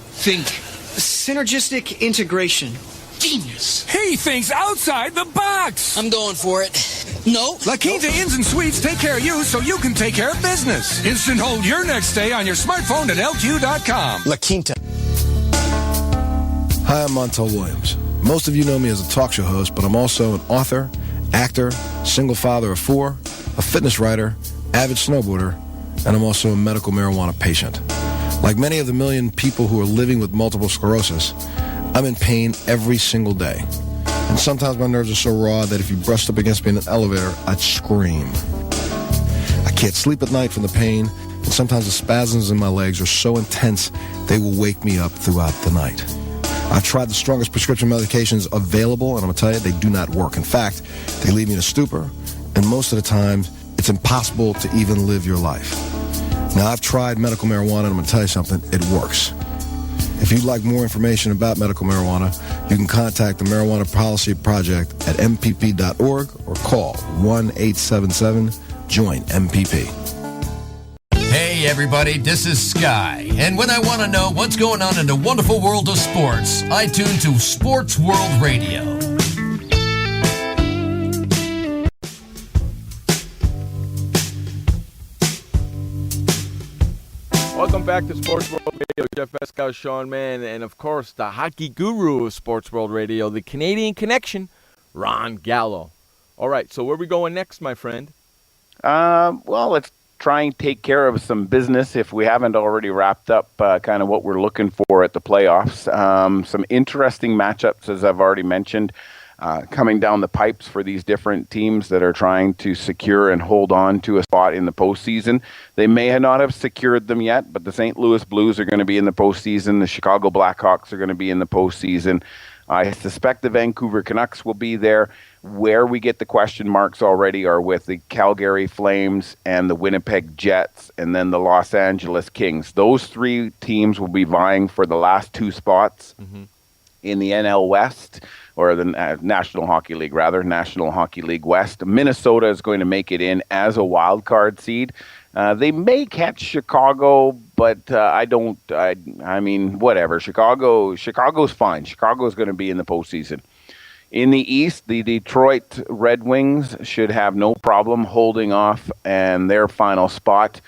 Synergistic integration. Genius. He thinks outside the box. I'm going for it. No. La Quinta Inns and Suites take care of you so you can take care of business. Instant hold your next stay on your smartphone at LQ.com. La Quinta. Hi, I'm Montel Williams. Most of you know me as a talk show host, but I'm also an author, actor, single father of 4, a fitness writer, avid snowboarder, and I'm also a medical marijuana patient. Like many of the million people who are living with multiple sclerosis, I'm in pain every single day. And sometimes my nerves are so raw that if you brushed up against me in an elevator, I'd scream. I can't sleep at night from the pain, and sometimes the spasms in my legs are so intense they will wake me up throughout the night. I've tried the strongest prescription medications available, and I'm going to tell you, they do not work. In fact, they leave me in a stupor, and most of the time, it's impossible to even live your life. Now, I've tried medical marijuana, and I'm going to tell you something, it works. If you'd like more information about medical marijuana, you can contact the Marijuana Policy Project at mpp.org or call 1-877-JOIN-MPP. Hey everybody, this is Sky, and when I want to know what's going on in the wonderful world of sports, I tune to Sports World Radio. Welcome back to Sports World Radio. Jeff Eskow, Sean Mann, and of course the hockey guru of Sports World Radio, the Canadian Connection, Ron Gallo. All right, so where are we going next, my friend? Well, let's try and take care of some business if we haven't already wrapped up kind of what we're looking for at the playoffs. Some interesting matchups, as I've already mentioned, coming down the pipes for these different teams that are trying to secure and hold on to a spot in the postseason. They may not have secured them yet, but the St. Louis Blues are going to be in the postseason. The Chicago Blackhawks are going to be in the postseason. I suspect the Vancouver Canucks will be there. Where we get the question marks already are with the Calgary Flames and the Winnipeg Jets and then the Los Angeles Kings. Those 3 teams will be vying for the last 2 spots in the NL West, or the National Hockey League, rather, National Hockey League West. Minnesota is going to make it in as a wild card seed. They may catch Chicago, but I mean, whatever. Chicago's fine. Chicago's going to be in the postseason. In the East, the Detroit Red Wings should have no problem holding off and their final spot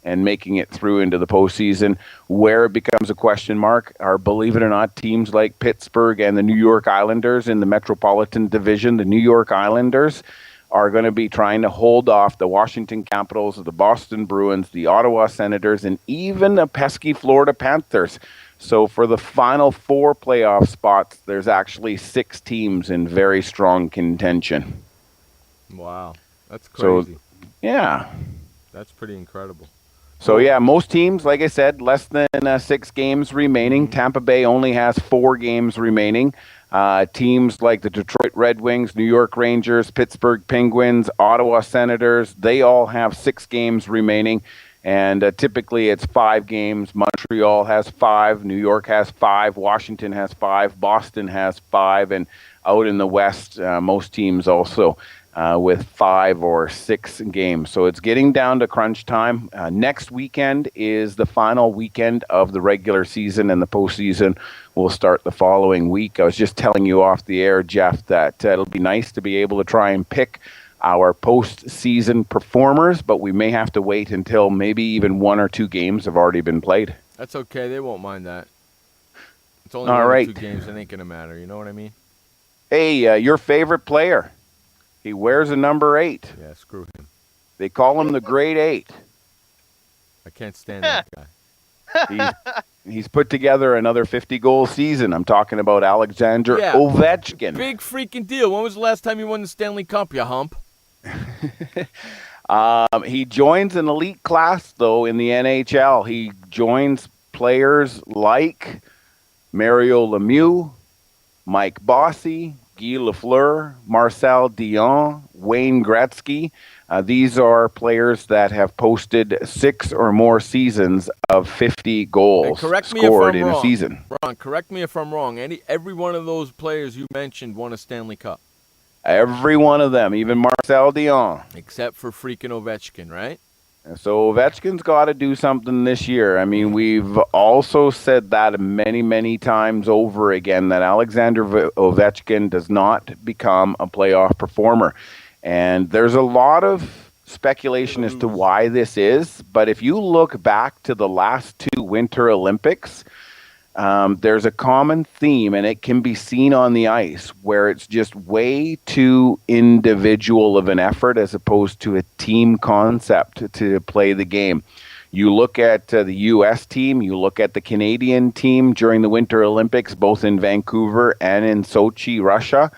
and making it through into the postseason. Where it becomes a question mark are, believe it or not, teams like Pittsburgh and the New York Islanders in the Metropolitan Division. The New York Islanders are going to be trying to hold off the Washington Capitals, the Boston Bruins, the Ottawa Senators, and even the pesky Florida Panthers. So for the final 4 playoff spots, there's actually 6 teams in very strong contention. Wow, that's crazy. So, yeah. That's pretty incredible. So, yeah, most teams, like I said, less than 6 games remaining. Tampa Bay only has 4 games remaining. Teams like the Detroit Red Wings, New York Rangers, Pittsburgh Penguins, Ottawa Senators, they all have 6 games remaining. And typically it's 5 games. Montreal has 5, New York has 5, Washington has 5, Boston has 5, and out in the West, most teams also with 5 or 6 games. So it's getting down to crunch time. Next weekend is the final weekend of the regular season, and the postseason will start the following week. I was just telling you off the air, Jeff, that it'll be nice to be able to try and pick our postseason performers, but we may have to wait until maybe even 1 or 2 games have already been played. That's okay. They won't mind that. It's only All 1 right. or 2 games. It ain't going to matter. You know what I mean? Hey, your favorite player. He wears a number 8. Yeah, screw him. They call him the Great 8. I can't stand that guy. He's put together another 50-goal season. I'm talking about Alexander Ovechkin. Big freaking deal. When was the last time you won the Stanley Cup, you hump? He joins an elite class, though, in the NHL. He joins players like Mario Lemieux, Mike Bossy, Guy Lafleur, Marcel Dion, Wayne Gretzky. These are players that have posted 6 or more seasons of 50 goals scored in a season. Ron, correct me if I'm wrong. Every one of those players you mentioned won a Stanley Cup. Every one of them, even Marcel Dion. Except for freaking Ovechkin, right? So Ovechkin's got to do something this year. I mean, we've also said that many, many times over again, that Alexander Ovechkin does not become a playoff performer. And there's a lot of speculation as to why this is. But if you look back to the last 2 Winter Olympics, there's a common theme, and it can be seen on the ice, where it's just way too individual of an effort as opposed to a team concept to play the game. You look at the U.S. team, you look at the Canadian team during the Winter Olympics, both in Vancouver and in Sochi, Russia.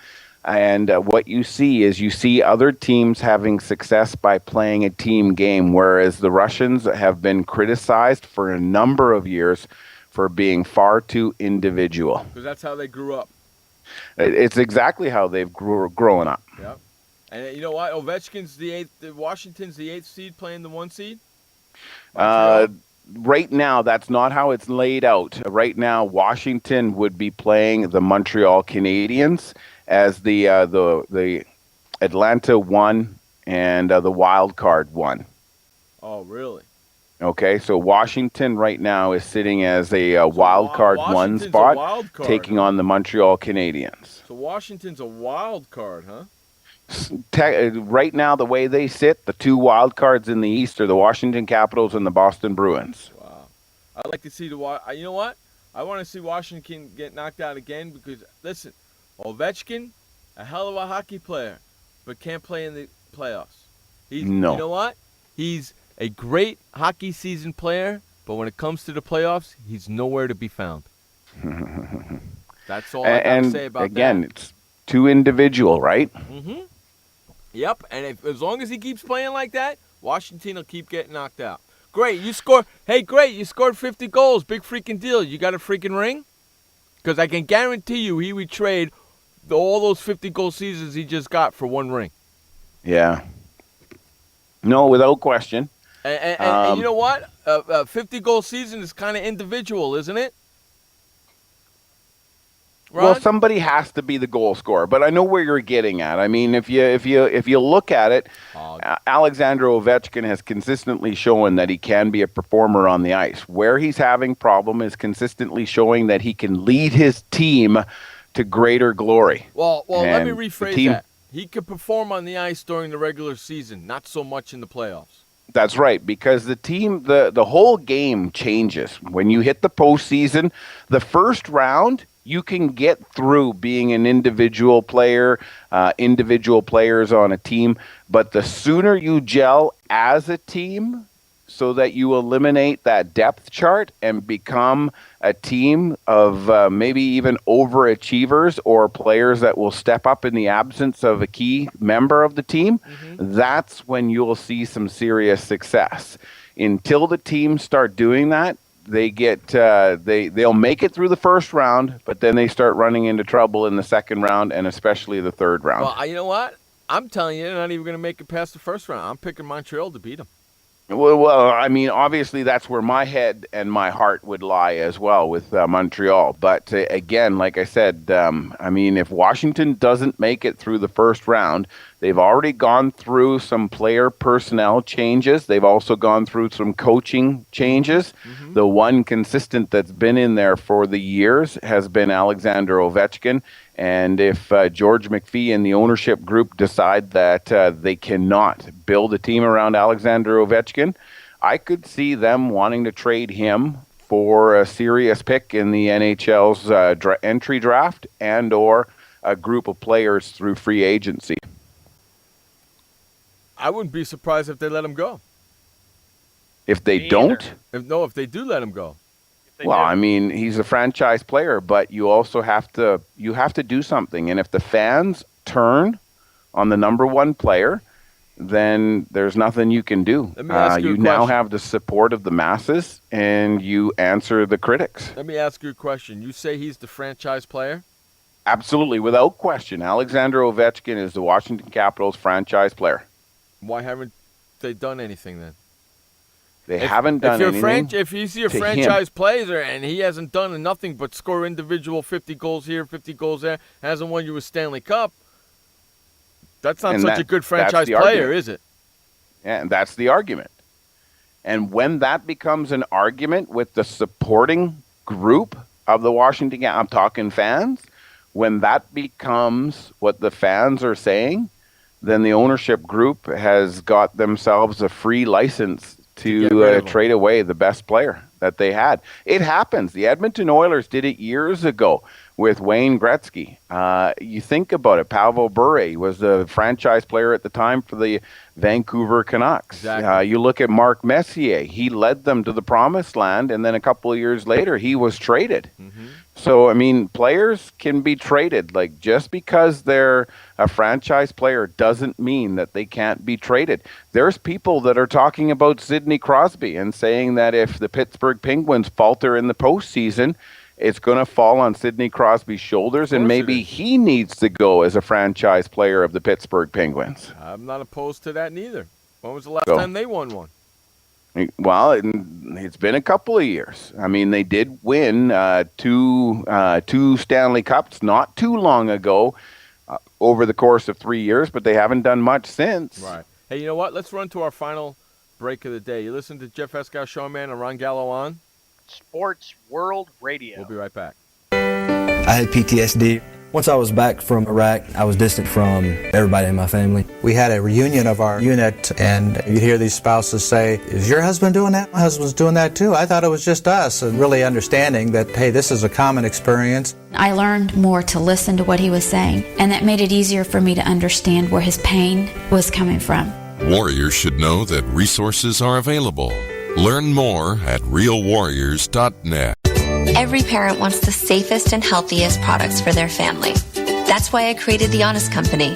And what you see other teams having success by playing a team game, whereas the Russians have been criticized for a number of years for being far too individual. Because that's how they grew up. It's exactly how they've grown up. Yep. And you know what? Ovechkin's the 8th. Washington's the 8th seed playing the 1 seed? Right now, that's not how it's laid out. Right now, Washington would be playing the Montreal Canadiens as the Atlanta 1 and the Wild Card 1. Oh, really? Okay, so Washington right now is sitting as a wild card 1 spot, taking on the Montreal Canadiens. So Washington's a wild card, huh? Right now, the way they sit, the 2 wild cards in the East are the Washington Capitals and the Boston Bruins. Wow. I'd like to see you know what? I want to see Washington get knocked out again because, listen, Ovechkin, a hell of a hockey player, but can't play in the playoffs. You know what? He's a great hockey season player, but when it comes to the playoffs, he's nowhere to be found. That's all I got to say about that. And again, it's too individual, right? Mm-hmm. Yep, and as long as he keeps playing like that, Washington will keep getting knocked out. Great, you scored 50 goals. Big freaking deal. You got a freaking ring? Because I can guarantee you he would trade all those 50-goal seasons he just got for 1 ring. Yeah. No, without question. And you know what? A 50-goal season is kind of individual, isn't it? Ron? Well, somebody has to be the goal scorer, but I know where you're getting at. I mean, if you look at it, Alexander Ovechkin has consistently shown that he can be a performer on the ice. Where he's having problem is consistently showing that he can lead his team to greater glory. Well, let me rephrase that. He could perform on the ice during the regular season, not so much in the playoffs. That's right, because the team, the whole game changes. When you hit the postseason, the first round, you can get through being an individual player, individual players on a team, but the sooner you gel as a team so that you eliminate that depth chart and become a team of maybe even overachievers or players that will step up in the absence of a key member of the team, that's when you'll see some serious success. Until the teams start doing that, they get they'll make it through the first round, but then they start running into trouble in the second round and especially the third round. Well, you know what? I'm telling you, they're not even going to make it past the first round. I'm picking Montreal to beat them. Well, I mean, obviously that's where my head and my heart would lie as well with Montreal. But again, like I said, I mean, if Washington doesn't make it through the first round, They've already gone through some player personnel changes. They've also gone through some coaching changes. Mm-hmm. The one consistent that's been in there for the years has been Alexander Ovechkin. And if George McPhee and the ownership group decide that they cannot build a team around Alexander Ovechkin, I could see them wanting to trade him for a serious pick in the NHL's entry draft and or a group of players through free agency. I wouldn't be surprised if they let him go. If they don't? If they do let him go. Well, I mean, he's a franchise player, but you also have to do something. And if the fans turn on the number one player, then there's nothing you can do. You now have the support of the masses, and you answer the critics. Let me ask you a question. You say he's the franchise player? Absolutely, without question. Alexander Ovechkin is the Washington Capitals franchise player. Why haven't they done anything then? They haven't done anything. If he's your franchise player and he hasn't done nothing but score individual 50 goals here, 50 goals there, hasn't won you a Stanley Cup, that's not such a good franchise player, is it? Yeah, and that's the argument. And when that becomes an argument with the supporting group of the Washington, I'm talking fans, when that becomes what the fans are saying, then the ownership group has got themselves a free license to trade away the best player that they had. It happens. The Edmonton Oilers did it years ago with Wayne Gretzky. You think about it. Pavel Bure was the franchise player at the time for the Vancouver Canucks. Exactly. You look at Mark Messier. He led them to the promised land, and then a couple of years later, he was traded. Mm-hmm. So, I mean, players can be traded. Like, just because they're a franchise player doesn't mean that they can't be traded. There's people that are talking about Sidney Crosby and saying that if the Pittsburgh Penguins falter in the postseason, it's going to fall on Sidney Crosby's shoulders, and maybe he needs to go as a franchise player of the Pittsburgh Penguins. I'm not opposed to that neither. When was the last time they won one? Well, it's been a couple of years. I mean, they did win two Stanley Cups not too long ago over the course of 3 years, but they haven't done much since. Right. Hey, you know what? Let's run to our final break of the day. You listen to Jeff Escow, Showman, and Ron Gallo on Sports World Radio. We'll be right back. I had PTSD. Once I was back from Iraq, I was distant from everybody in my family. We had a reunion of our unit, and you'd hear these spouses say, "Is your husband doing that? My husband's doing that too. I thought it was just us." And really understanding that, hey, this is a common experience. I learned more to listen to what he was saying, and that made it easier for me to understand where his pain was coming from. Warriors should know that resources are available. Learn more at realwarriors.net. Every parent wants the safest and healthiest products for their family. That's why I created The Honest Company.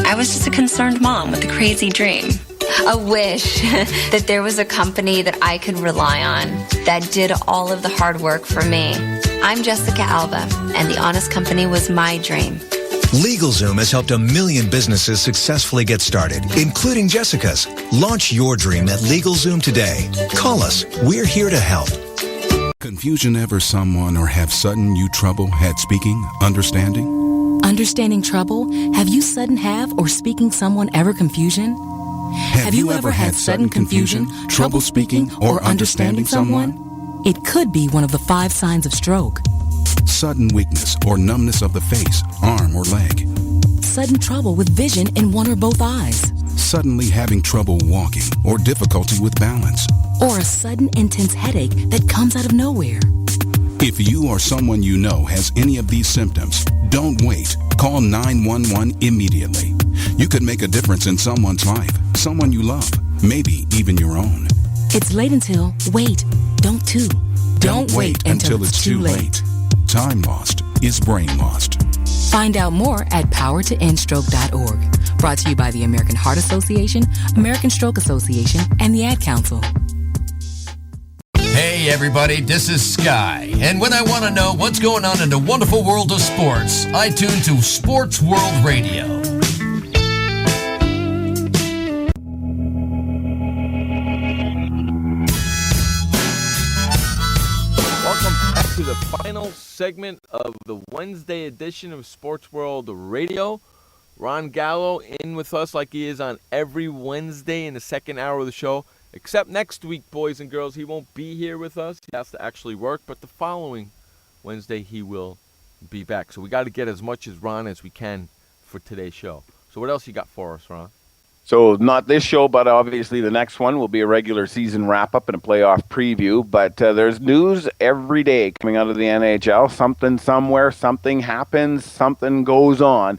I was just a concerned mom with a crazy dream. A wish that there was a company that I could rely on that did all of the hard work for me. I'm Jessica Alba, and The Honest Company was my dream. LegalZoom has helped 1 million businesses successfully get started, including Jessica's. Launch your dream at LegalZoom today. Call us. We're here to help. Confusion ever someone or have sudden you trouble had speaking, understanding? Understanding trouble? Have you sudden have or speaking someone ever confusion? Have you ever had sudden confusion, trouble speaking, or understanding someone? It could be one of the 5 signs of stroke. Sudden weakness or numbness of the face, arm, or leg. Sudden trouble with vision in one or both eyes. Suddenly having trouble walking or difficulty with balance. Or a sudden intense headache that comes out of nowhere. If you or someone you know has any of these symptoms, don't wait. Call 911 immediately. You could make a difference in someone's life, someone you love, maybe even your own. It's late until, wait, don't too. Don't wait until it's too late. Time lost is brain lost. Find out more at powertoendstroke.org. Brought to you by the American Heart Association, American Stroke Association, and the Ad Council. Hey everybody, this is Sky. And when I want to know what's going on in the wonderful world of sports, I tune to Sports World Radio. Welcome back to the final segment of the Wednesday edition of Sports World Radio. Ron Gallo in with us like he is on every Wednesday in the second hour of the show. Except next week, boys and girls, he won't be here with us. He has to actually work, but the following Wednesday he will be back. So we got to get as much as Ron as we can for today's show. So what else you got for us, Ron? So not this show, but obviously the next one will be a regular season wrap-up and a playoff preview. But there's news every day coming out of the NHL. Something somewhere, something happens, something goes on.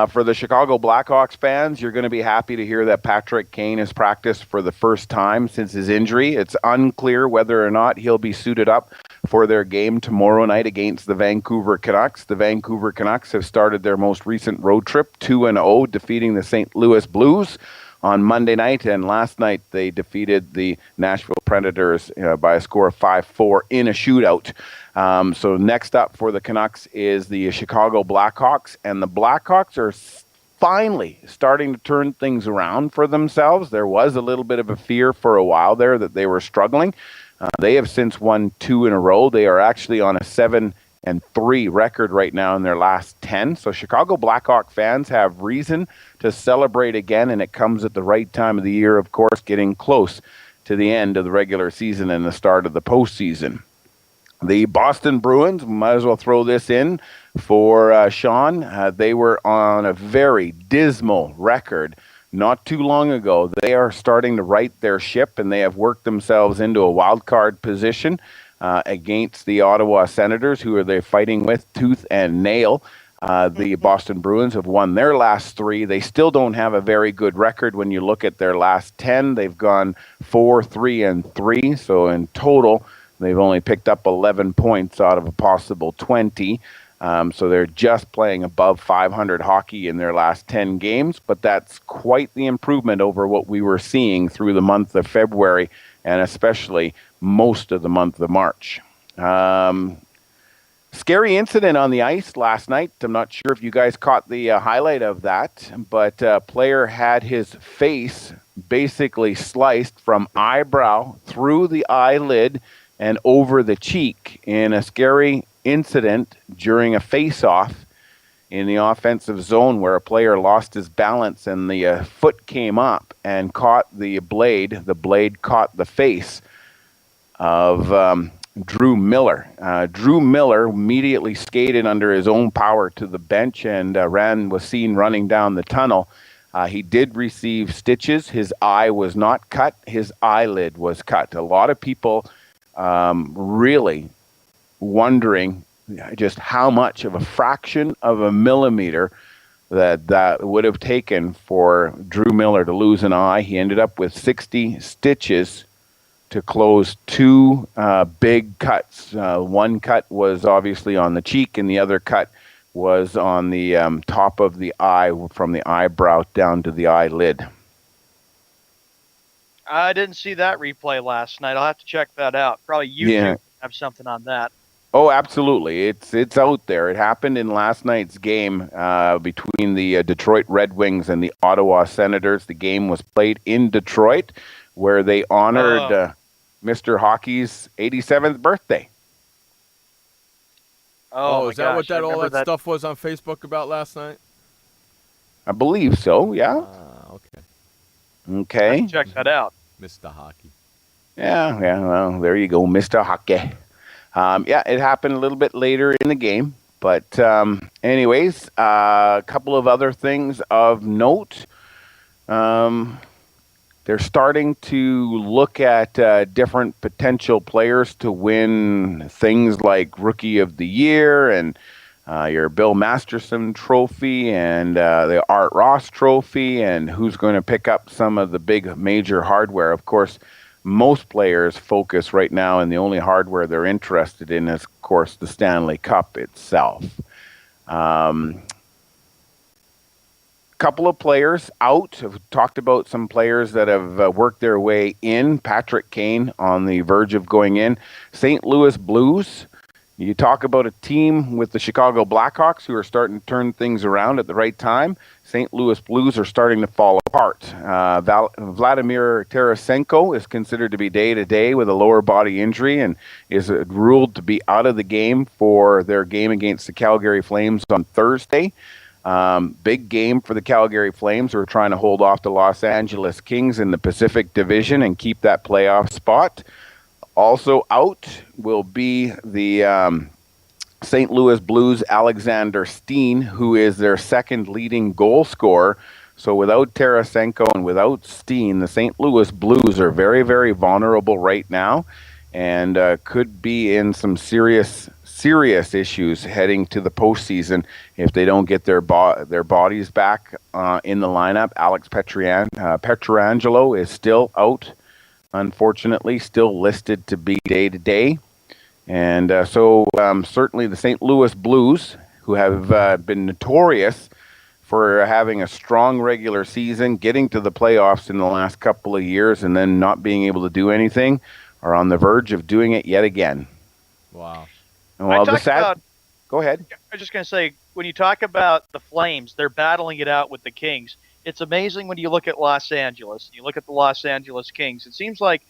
For the Chicago Blackhawks fans, you're going to be happy to hear that Patrick Kane has practiced for the first time since his injury. It's unclear whether or not he'll be suited up for their game tomorrow night against the Vancouver Canucks. The Vancouver Canucks have started their most recent road trip 2-0, defeating the St. Louis Blues on Monday night, and last night they defeated the Nashville Predators by a score of 5-4 in a shootout. So next up for the Canucks is the Chicago Blackhawks, and the Blackhawks are finally starting to turn things around for themselves. There was a little bit of a fear for a while there that they were struggling. They have since won 2 in a row. They are actually on a 7-3 record right now in their last 10. So Chicago Blackhawk fans have reason to celebrate again, and it comes at the right time of the year, of course, getting close to the end of the regular season and the start of the postseason. The Boston Bruins, might as well throw this in for Sean. They were on a very dismal record not too long ago. They are starting to right their ship, and they have worked themselves into a wild card position against the Ottawa Senators, who are they fighting with tooth and nail. The Boston Bruins have won their last 3. They still don't have a very good record when you look at their last 10. They've gone 4-3-3. So in total, they've only picked up 11 points out of a possible 20. So they're just playing above 500 hockey in their last 10 games. But that's quite the improvement over what we were seeing through the month of February and especially most of the month of March. Scary incident on the ice last night. I'm not sure if you guys caught the highlight of that, but a player had his face basically sliced from eyebrow through the eyelid and over the cheek in a scary incident during a face-off in the offensive zone where a player lost his balance and the foot came up and caught the blade. The blade caught the face of Drew Miller. Drew Miller immediately skated under his own power to the bench and was seen running down the tunnel. He did receive stitches. His eye was not cut. His eyelid was cut. A lot of people really wondering just how much of a fraction of a millimeter that would have taken for Drew Miller to lose an eye. He ended up with 60 stitches to close 2 big cuts. One cut was obviously on the cheek, and the other cut was on the top of the eye, from the eyebrow down to the eyelid. I didn't see that replay last night. I'll have to check that out. Probably YouTube have something on that. Oh, absolutely. It's out there. It happened in last night's game between the Detroit Red Wings and the Ottawa Senators. The game was played in Detroit, where they honored Mr. Hockey's 87th birthday. Oh, is that what all that stuff was on Facebook about last night? I believe so, yeah. Okay. Okay. Check that out. Mr. Hockey. Yeah, well, there you go, Mr. Hockey. It happened a little bit later in the game. But anyways, a couple of other things of note. They're starting to look at different potential players to win things like Rookie of the Year and your Bill Masterson Trophy and the Art Ross Trophy, and who's going to pick up some of the big major hardware. Of course, most players focus right now, and the only hardware they're interested in is, of course, the Stanley Cup itself. Couple of players out. I've talked about some players that have worked their way in. Patrick Kane on the verge of going in. St. Louis Blues. You talk about a team with the Chicago Blackhawks who are starting to turn things around at the right time. St. Louis Blues are starting to fall apart. Vladimir Tarasenko is considered to be day-to-day with a lower body injury and is ruled to be out of the game for their game against the Calgary Flames on Thursday. Big game for the Calgary Flames, who are trying to hold off the Los Angeles Kings in the Pacific Division and keep that playoff spot. Also out will be the St. Louis Blues' Alexander Steen, who is their second leading goal scorer. So without Tarasenko and without Steen, the St. Louis Blues are very, very vulnerable right now and could be in some serious issues heading to the postseason if they don't get their bodies back in the lineup. Alex Pietrangelo is still out, unfortunately, still listed to be day-to-day. And so certainly the St. Louis Blues, who have been notorious for having a strong regular season, getting to the playoffs in the last couple of years, and then not being able to do anything, are on the verge of doing it yet again. Wow. And go ahead. I was just going to say, when you talk about the Flames, they're battling it out with the Kings. It's amazing when you look at Los Angeles, you look at the Los Angeles Kings. It seems like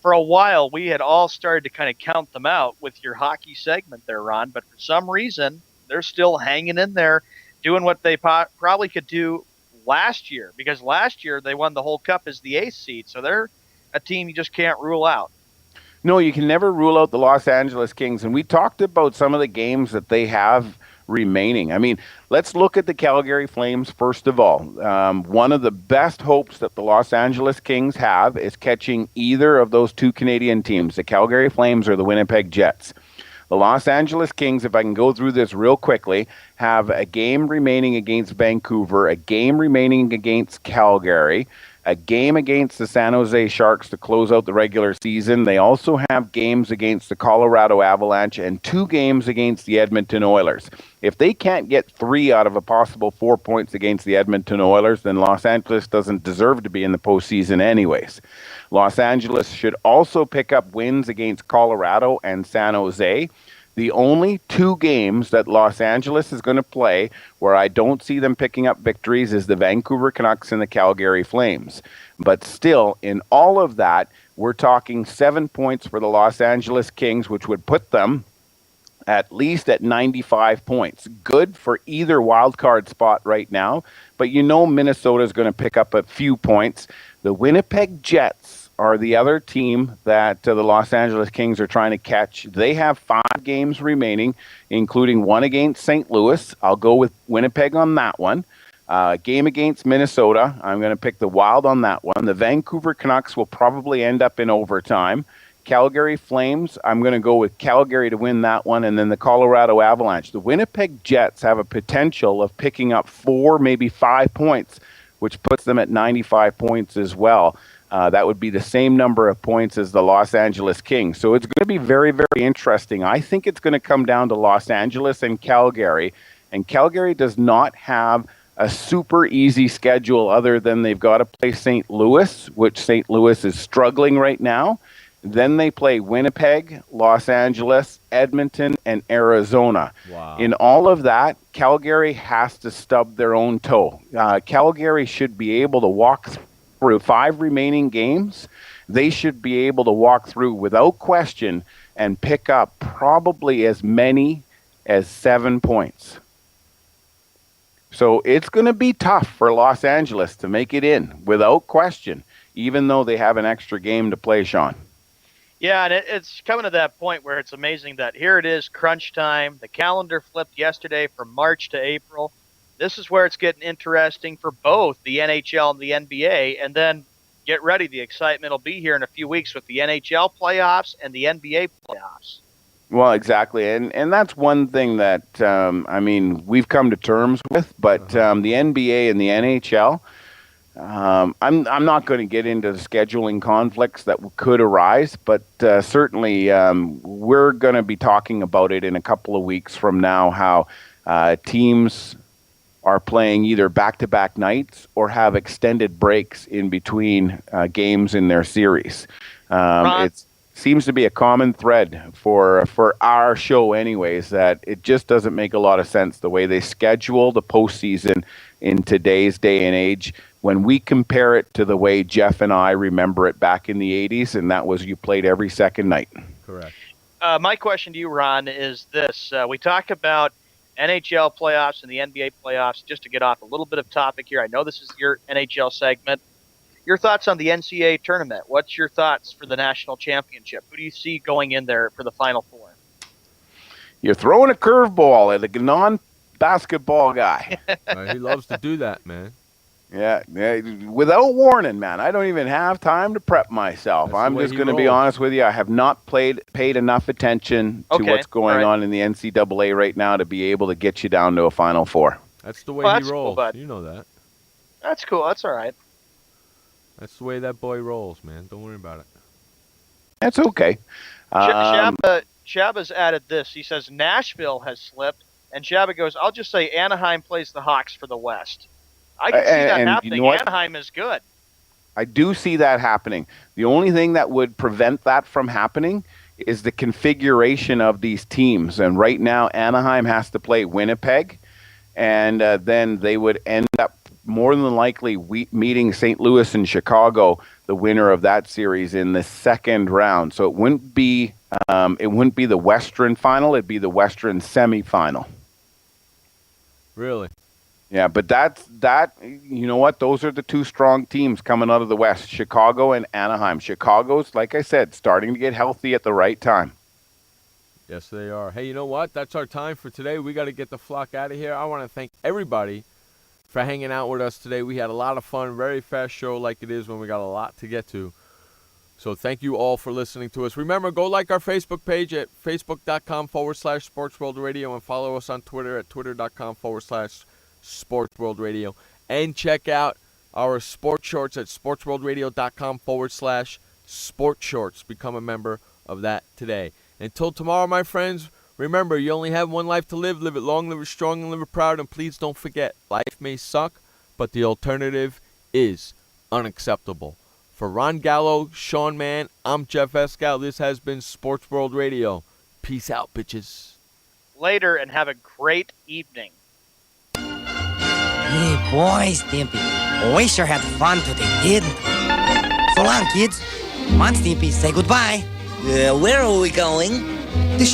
for a while we had all started to kind of count them out with your hockey segment there, Ron, but for some reason they're still hanging in there doing what they probably could do last year, because last year they won the whole cup as the 8th seed, so they're a team you just can't rule out. No, you can never rule out the Los Angeles Kings, and we talked about some of the games that they have remaining. I mean, let's look at the Calgary Flames first of all. One of the best hopes that the Los Angeles Kings have is catching either of those two Canadian teams, the Calgary Flames or the Winnipeg Jets. The Los Angeles Kings, if I can go through this real quickly, have a game remaining against Vancouver, a game remaining against Calgary, a game against the San Jose Sharks to close out the regular season. They also have games against the Colorado Avalanche and 2 games against the Edmonton Oilers. If they can't get 3 out of a possible 4 points against the Edmonton Oilers, then Los Angeles doesn't deserve to be in the postseason anyways. Los Angeles should also pick up wins against Colorado and San Jose. The only 2 games that Los Angeles is going to play where I don't see them picking up victories is the Vancouver Canucks and the Calgary Flames. But still, in all of that, we're talking 7 points for the Los Angeles Kings, which would put them at least at 95 points. Good for either wild card spot right now, but you know Minnesota is going to pick up a few points. The Winnipeg Jets are the other team that the Los Angeles Kings are trying to catch. They have 5 games remaining, including 1 against St. Louis. I'll go with Winnipeg on that one. Game against Minnesota. I'm going to pick the Wild on that one. The Vancouver Canucks will probably end up in overtime. Calgary Flames, I'm going to go with Calgary to win that one, and then the Colorado Avalanche. The Winnipeg Jets have a potential of picking up 4, maybe 5 points, which puts them at 95 points as well. That would be the same number of points as the Los Angeles Kings. So it's going to be very, very interesting. I think it's going to come down to Los Angeles and Calgary. And Calgary does not have a super easy schedule other than they've got to play St. Louis, which St. Louis is struggling right now. Then they play Winnipeg, Los Angeles, Edmonton, and Arizona. Wow. In all of that, Calgary has to stub their own toe. Calgary should be able to walk through 5 remaining games. They should be able to walk through without question and pick up probably as many as 7 points. So it's going to be tough for Los Angeles to make it in without question, even though they have an extra game to play, Sean. Yeah, and it's coming to that point where it's amazing that here it is, crunch time. The calendar flipped yesterday from March to April. This is where it's getting interesting for both the NHL and the NBA. And then get ready, the excitement will be here in a few weeks with the NHL playoffs and the NBA playoffs. Well, exactly. And that's one thing that, we've come to terms with. But the NBA and the NHL, I'm not going to get into the scheduling conflicts that could arise, but certainly we're going to be talking about it in a couple of weeks from now, how teams are playing either back-to-back nights or have extended breaks in between games in their series. It seems to be a common thread for our show anyways, that it just doesn't make a lot of sense the way they schedule the postseason in today's day and age when we compare it to the way Jeff and I remember it back in the 80s, and that was you played every second night. Correct. My question to you, Ron, is this. We talk about NHL playoffs and the NBA playoffs, just to get off a little bit of topic here. I know this is your NHL segment. Your thoughts on the NCAA tournament. What's your thoughts for the national championship? Who do you see going in there for the Final Four? You're throwing a curveball at a non-basketball guy. He loves to do that, man. Yeah, without warning, man. I don't even have time to prep myself. I'm just going to be honest with you. I have not paid enough attention to what's going on in the NCAA right now to be able to get you down to a Final Four. That's the way he rolls. Cool, you know that. That's cool. That's all right. That's the way that boy rolls, man. Don't worry about it. That's okay. Shabba's added this. He says Nashville has slipped, and Shabba goes, I'll just say Anaheim plays the Hawks for the West. I can see that happening. You know Anaheim is good. I do see that happening. The only thing that would prevent that from happening is the configuration of these teams. And right now, Anaheim has to play Winnipeg, and then they would end up more than likely meeting St. Louis and Chicago, the winner of that series, in the second round. So it wouldn't be the Western final; it'd be the Western semifinal. Really? Yeah, but you know what? Those are the two strong teams coming out of the West, Chicago and Anaheim. Chicago's, like I said, starting to get healthy at the right time. Yes, they are. Hey, you know what? That's our time for today. We got to get the flock out of here. I want to thank everybody for hanging out with us today. We had a lot of fun, very fast show like it is when we got a lot to get to. So thank you all for listening to us. Remember, go like our Facebook page at facebook.com/SportsWorldRadio and follow us on Twitter at twitter.com/SportsWorldRadio. And check out our sports shorts at sportsworldradio.com/sportshorts. Become a member of that today. Until tomorrow, my friends, remember, you only have one life to live. Live it long, live it strong, and live it proud. And please don't forget, life may suck, but the alternative is unacceptable. For Ron Gallo, Sean Mann, I'm Jeff Escal. This has been Sports World Radio. Peace out, bitches. Later, and have a great evening. Hey, boys, Stimpy. We sure had fun today, kid. So long, kids. Come on, Stimpy, say goodbye. Where are we going? The